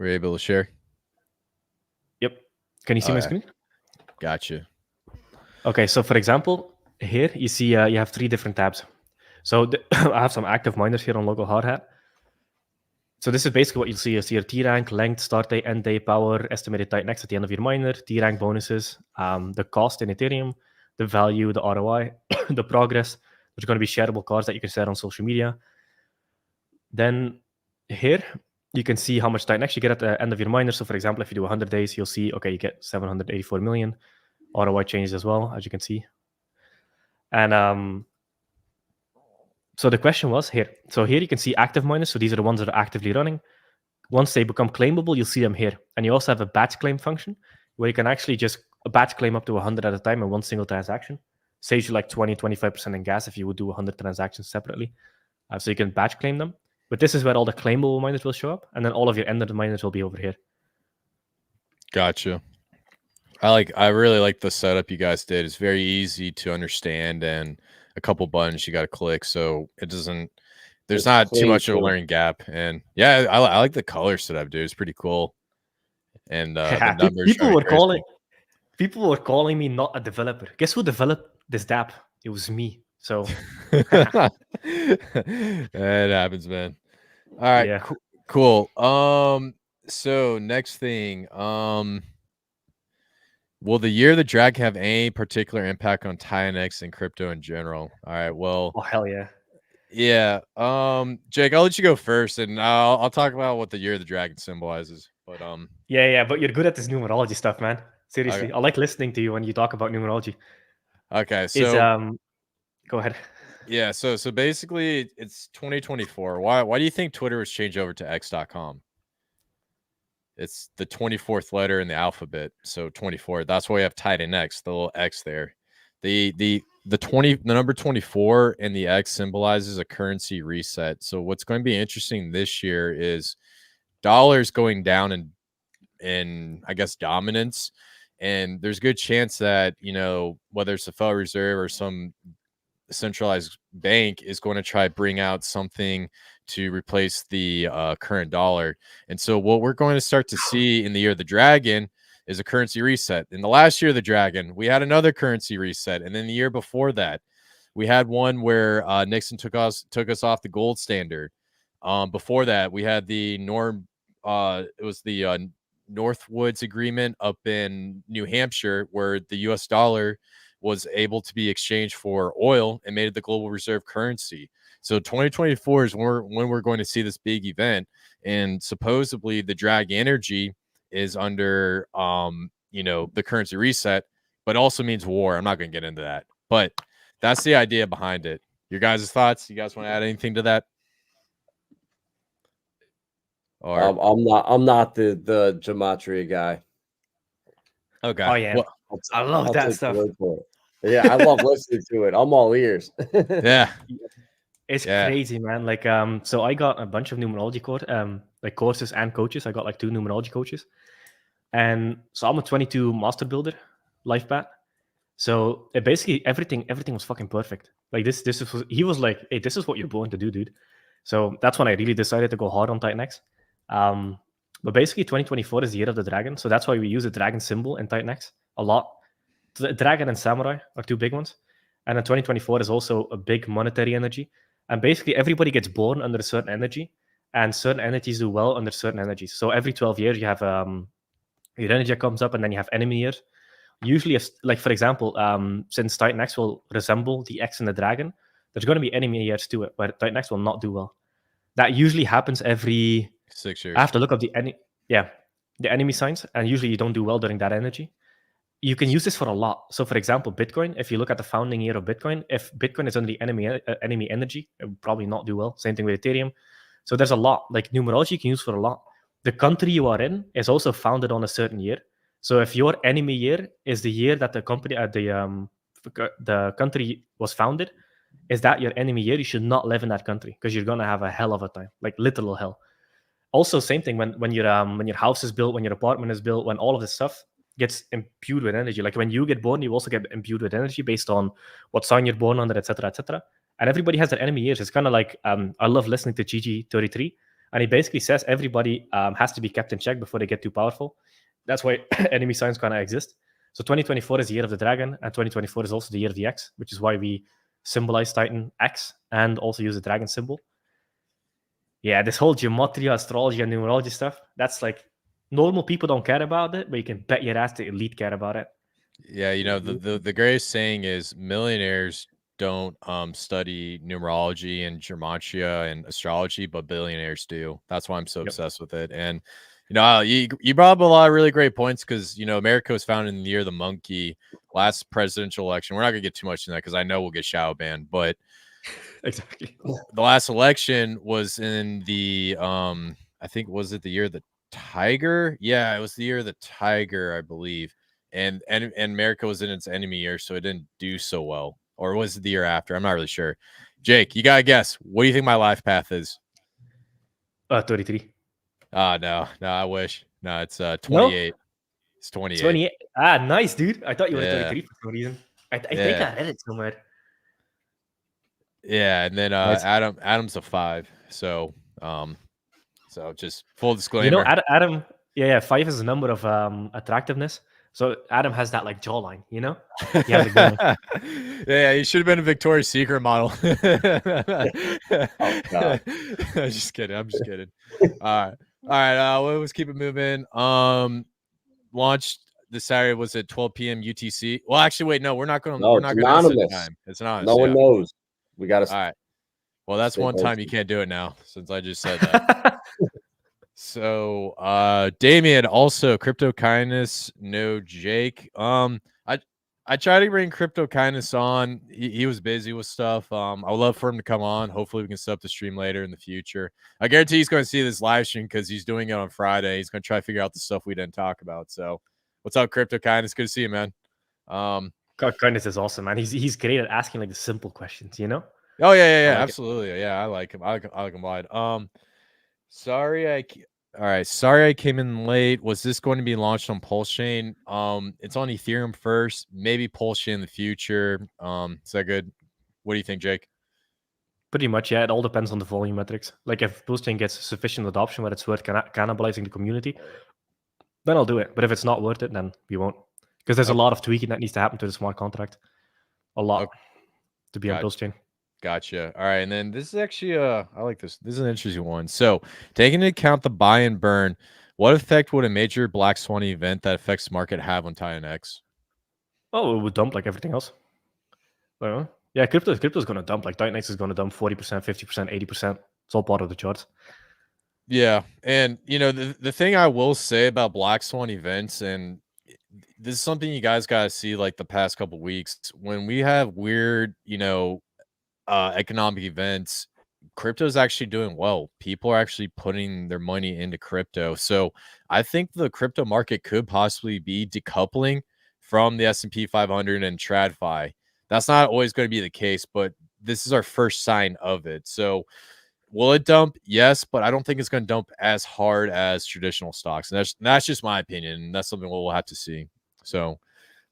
able to share. Yep. Can you see my screen? Gotcha. Okay, so for example, here you see you have 3 different tabs. So I have some active miners here on local hard hat. So this is basically what you'll see. You'll see your T rank, length, start day, end day, power, estimated tight next at the end of your miner, T rank bonuses, the cost in Ethereum, the value, the ROI, the progress. There's going to be shareable cards that you can share on social media. Then here you can see how much tight next you get at the end of your miner. So for example, if you do 100 days, you'll see, okay, you get 784 million. ROI changes as well, as you can see. And so the question was here. So here you can see active miners. So these are the ones that are actively running. Once they become claimable, you'll see them here. And you also have a batch claim function where you can actually just batch claim up to 100 at a time in one single transaction. Saves you like 20, 25% in gas if you would do 100 transactions separately. So you can batch claim them. But this is where all the claimable miners will show up. And then all of your ended miners will be over here. Gotcha. I really like the setup you guys did. It's very easy to understand and a couple buttons you got to click, so it doesn't. There's It's not too clean, much of a too. learning gap, and yeah, I like the color setup, dude. It's pretty cool, and the numbers. People were calling me not a developer. Guess who developed this dApp? It was me. So It happens, man. All right, yeah. cool. So next thing, will the year of the drag have any particular impact on TINX and crypto in general? All right, well, Oh hell yeah. yeah. Jake, I'll let you go first, and I'll talk about what the year of the dragon symbolizes. But Yeah, but you're good at this numerology stuff, man. Seriously, I like listening to you when you talk about numerology. Okay, so go ahead. Yeah, so basically it's 2024. Why do you think Twitter was changed over to x.com? It's the 24th letter in the alphabet, so 24. That's why we have tied in X, the little X there. The number 24 and the X symbolizes a currency reset. So what's going to be interesting this year is dollars going down in I guess dominance, and there's a good chance that, you know, whether it's the Federal Reserve or some centralized bank is going to try bring out something to replace the current dollar. And so what we're going to start to see in the year of the dragon is a currency reset. In the last year of the dragon, we had another currency reset, and then the year before that we had one where Nixon took us off the gold standard. Before that, we had the Northwoods Agreement up in New Hampshire, where the US dollar was able to be exchanged for oil and made it the global reserve currency. So 2024 is when we're going to see this big event, and supposedly the drag energy is under the currency reset, but also means war. I'm not going to get into that, but that's the idea behind it. Your guys' thoughts? You guys want to add anything to that? Or I'm not the gematria guy. okay. Oh yeah, well, I love that stuff. Yeah, I love listening to it. I'm all ears. Yeah, it's crazy, man. Like so I got a bunch of numerology courses and coaches. I got like 2 numerology coaches, and so I'm a 22 master builder, life bat. So it basically everything was fucking perfect. Like he was like, hey, this is what you're born to do, dude. So that's when I really decided to go hard on TitanX. But basically 2024 is the year of the dragon. So that's why we use the dragon symbol in TitanX a lot. The dragon and samurai are 2 big ones. And then 2024 is also a big monetary energy. And basically everybody gets born under a certain energy, and certain entities do well under certain energies. So every 12 years you have your energy comes up, and then you have enemy years. Usually, like for example, since Titan X will resemble the X and the dragon, there's going to be enemy years to it, but Titan X will not do well. That usually happens every 6 years. I have to look up the enemy signs, and usually you don't do well during that energy. You can use this for a lot. So, for example, Bitcoin, if you look at the founding year of Bitcoin, if Bitcoin is under the enemy energy, it would probably not do well. Same thing with Ethereum. So there's a lot. Like numerology you can use for a lot. The country you are in is also founded on a certain year. So if your enemy year is the year that the company the country was founded, is that your enemy year? You should not live in that country, because you're gonna have a hell of a time, like literal hell. Also, same thing when your house is built, when your apartment is built, when all of this stuff gets imbued with energy. Like when you get born, you also get imbued with energy based on what sign you're born under, etc., etc. And everybody has their enemy years. It's kind of like I love listening to GG33, and he basically says everybody has to be kept in check before they get too powerful. That's why enemy signs kind of exist. So 2024 is the year of the dragon, and 2024 is also the year of the X, which is why we symbolize Titan X and also use the dragon symbol. Yeah, this whole gematria, astrology, and numerology stuff, that's like normal people don't care about it, but you can bet your ass the elite care about it. Yeah, you know, the greatest saying is millionaires don't study numerology and gematria and astrology, but billionaires do. That's why I'm so obsessed with it. And you know, you brought up a lot of really great points because you know America was founded in the year of the monkey, last presidential election. We're not gonna get too much in that because I know we'll get shadow banned, but Exactly. the last election was in the I think was it the year of the tiger? Yeah, it was the year of the tiger, I believe. And America was in its enemy year, so it didn't do so well. Or was it the year after? I'm not really sure. Jake, you gotta guess. What do you think my life path is? 33. No, I wish. No, it's 28. No? It's 28. 28. Ah, nice, dude. I thought you were Yeah. 33 for some reason. I think I read it somewhere. Yeah, and then Nice. Adam's a 5. So so just full disclaimer. You know, Adam, yeah, 5 is a number of attractiveness. So Adam has that like jawline, you know? He has a good one. Yeah, he should have been a Victoria's Secret model. Oh, God. I'm just kidding. All right. Let's keep it moving. Launched this Saturday was at 12 p.m. UTC. Well, actually, wait, no, we're not going to announce the time. It's anonymous. No one knows. We got to. All right. Well, that's one time you can't do it now since I just said that. So, Damien, also Crypto Kindness, no Jake. I tried to bring Crypto Kindness on. He was busy with stuff. I would love for him to come on. Hopefully, we can set up the stream later in the future. I guarantee he's going to see this live stream because he's doing it on Friday. He's going to try to figure out the stuff we didn't talk about. So, what's up, Crypto Kindness? Good to see you, man. Kindness is awesome, man. He's great at asking like the simple questions, you know? Oh yeah, like absolutely. Yeah, I like him. I like him wide. Sorry I came in late. Was this going to be launched on Pulsechain? It's on Ethereum first, maybe Pulsechain in the future. Is that good? What do you think, Jake? Pretty much, yeah. It all depends on the volume metrics. Like if Pulsechain gets sufficient adoption where it's worth cannibalizing the community, then I'll do it. But if it's not worth it, then we won't. Because there's a lot of tweaking that needs to happen to the smart contract. A lot to be on Pulsechain. Gotcha. All right. And then this is actually I like this. This is an interesting one. So taking into account the buy and burn, what effect would a major black swan event that affects market have on Titan X? Oh, it would dump like everything else. Yeah, crypto's gonna dump. Like Titan X is gonna dump 40%, 50%, 80%. It's all part of the charts. Yeah. And you know, the thing I will say about black swan events, and this is something you guys gotta see like the past couple weeks, when we have weird, you know, economic events, crypto is actually doing well. People are actually putting their money into crypto. So I think the crypto market could possibly be decoupling from the S&P 500 and TradFi. That's not always going to be the case, but this is our first sign of it. So will it dump? Yes, but I don't think it's going to dump as hard as traditional stocks. And that's just my opinion. That's something we'll have to see. So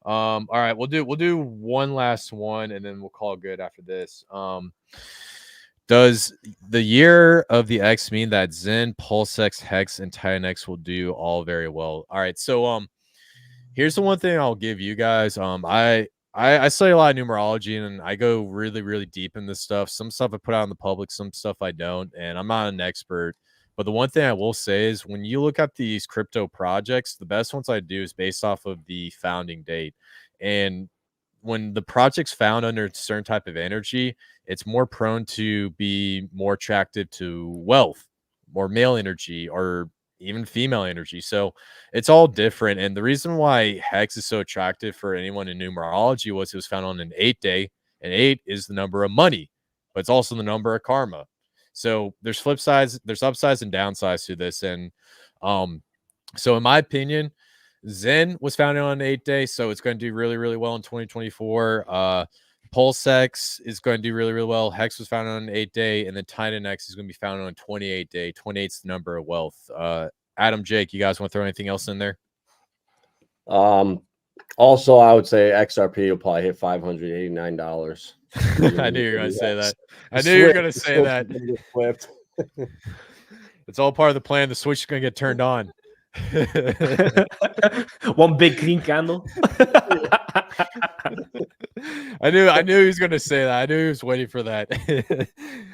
all right, we'll do one last one and then we'll call it good after this. Does the year of the X mean that Zen, PulseX, Hex, and Titan X will do all very well? All right, so here's the one thing I'll give you guys. I study a lot of numerology and I go really, really deep in this stuff. Some stuff I put out in the public, some stuff I don't, and I'm not an expert. But the one thing I will say is when you look at these crypto projects, the best ones I do is based off of the founding date. And when the project's found under a certain type of energy, it's more prone to be more attractive to wealth, more male energy, or even female energy. So it's all different. And the reason why Hex is so attractive for anyone in numerology was it was found on an 8-day, and 8 is the number of money, but it's also the number of karma. So there's flip sides, there's upsides and downsides to this. And so in my opinion, Zen was founded on an 8-day, so it's going to do really, really well in 2024. PulseX is going to do really, really well. Hex was founded on an 8-day, and then Titan X is going to be founded on a 28-day. 28 is the number of wealth. Adam, Jake, you guys want to throw anything else in there? Also, I would say XRP will probably hit $589. I knew you were going to say that. I knew you were going to say that. It's all part of the plan. The switch is going to get turned on. One big green candle. I knew he was gonna say that. I knew he was waiting for that.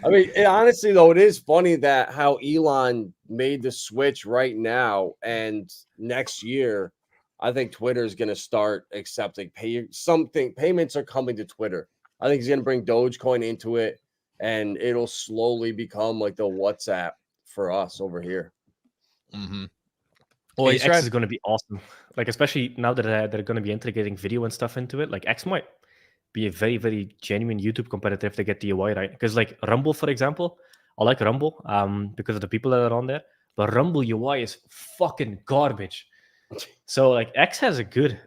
I mean, honestly, though, it is funny that how Elon made the switch right now, and next year, I think Twitter is going to start accepting payments are coming to Twitter. I think he's going to bring Dogecoin into it, and it'll slowly become like the WhatsApp for us over here. Mm-hmm. Well, X is going to be awesome. Like, especially now that they're going to be integrating video and stuff into it. Like, X might be a very, very genuine YouTube competitor if they get the UI right. Because, like, Rumble, for example, I like Rumble because of the people that are on there. But Rumble UI is fucking garbage. So, like, X has a good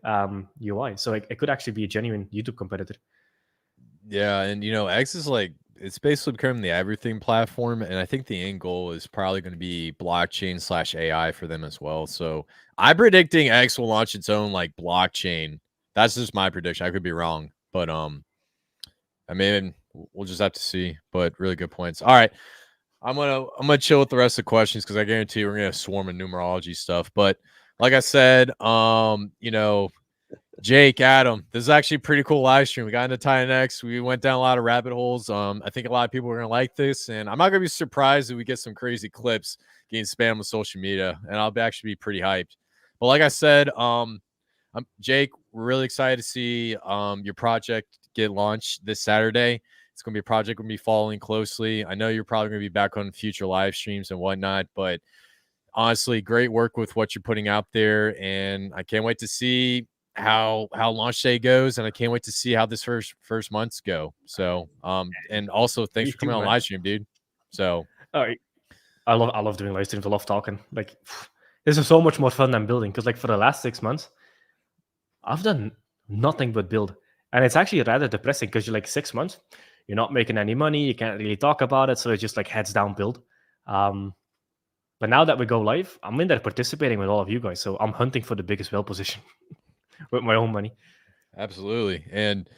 UI. So, like, it could actually be a genuine YouTube competitor. Yeah, and X is like, it's basically becoming the everything platform, and I think the end goal is probably going to be blockchain/AI for them as well. So I'm predicting X will launch its own like blockchain. That's just my prediction. I could be wrong, but I mean, we'll just have to see. But really good points. All right, I'm gonna chill with the rest of the questions because I guarantee you we're gonna swarm of numerology stuff. But like I said, Jake, Adam, this is actually a pretty cool live stream. We got into TinyX. We went down a lot of rabbit holes. I think a lot of people are going to like this, and I'm not going to be surprised if we get some crazy clips getting spammed with social media, and I'll actually be pretty hyped. But like I said, Jake, we're really excited to see your project get launched this Saturday. It's going to be a project we're going to be following closely. I know you're probably going to be back on future live streams and whatnot, but honestly, great work with what you're putting out there, and I can't wait to see how launch day goes, and I can't wait to see how this first months go. So and also thanks for coming on live stream, dude. So I love doing live streams. I love talking. Like, this is so much more fun than building, because like for the last 6 months I've done nothing but build, and it's actually rather depressing because you're like 6 months, you're not making any money, you can't really talk about it, so it's just like heads down build. But now that we go live, I'm in there participating with all of you guys, so I'm hunting for the biggest whale position with my own money. Absolutely. And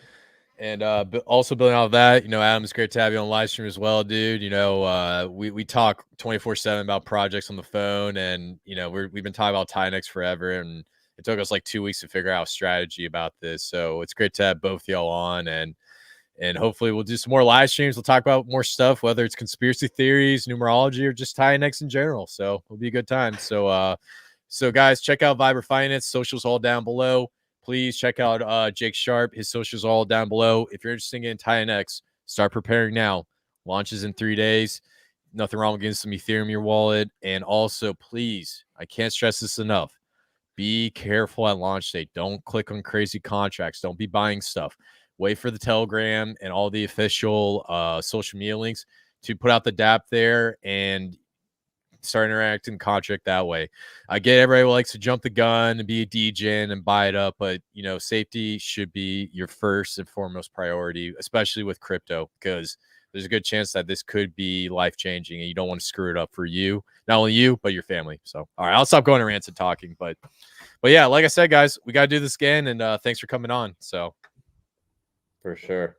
also building off that, Adam, it's great to have you on live stream as well, dude. We talk 24/7 about projects on the phone, and we've been talking about TinyX forever, and it took us like 2 weeks to figure out strategy about this. So it's great to have both y'all on, and hopefully we'll do some more live streams. We'll talk about more stuff, whether it's conspiracy theories, numerology, or just TinyX in general. So it'll be a good time. So guys, check out Vibra Finance. Socials all down below. Please check out Jake Sharp. His socials all down below. If you're interested in TinyX, start preparing now. Launches in 3 days. Nothing wrong with getting some Ethereum in your wallet. And also, please, I can't stress this enough. Be careful at launch day. Don't click on crazy contracts. Don't be buying stuff. Wait for the Telegram and all the official social media links to put out the DApp there and start interacting contract that way. I get everybody likes to jump the gun and be a DJ and buy it up, but safety should be your first and foremost priority, especially with crypto, because there's a good chance that this could be life-changing and you don't want to screw it up for you, not only you, but your family. So, all right, I'll stop going to rants and talking, but yeah, like I said, guys, we got to do this again, and thanks for coming on. So, for sure.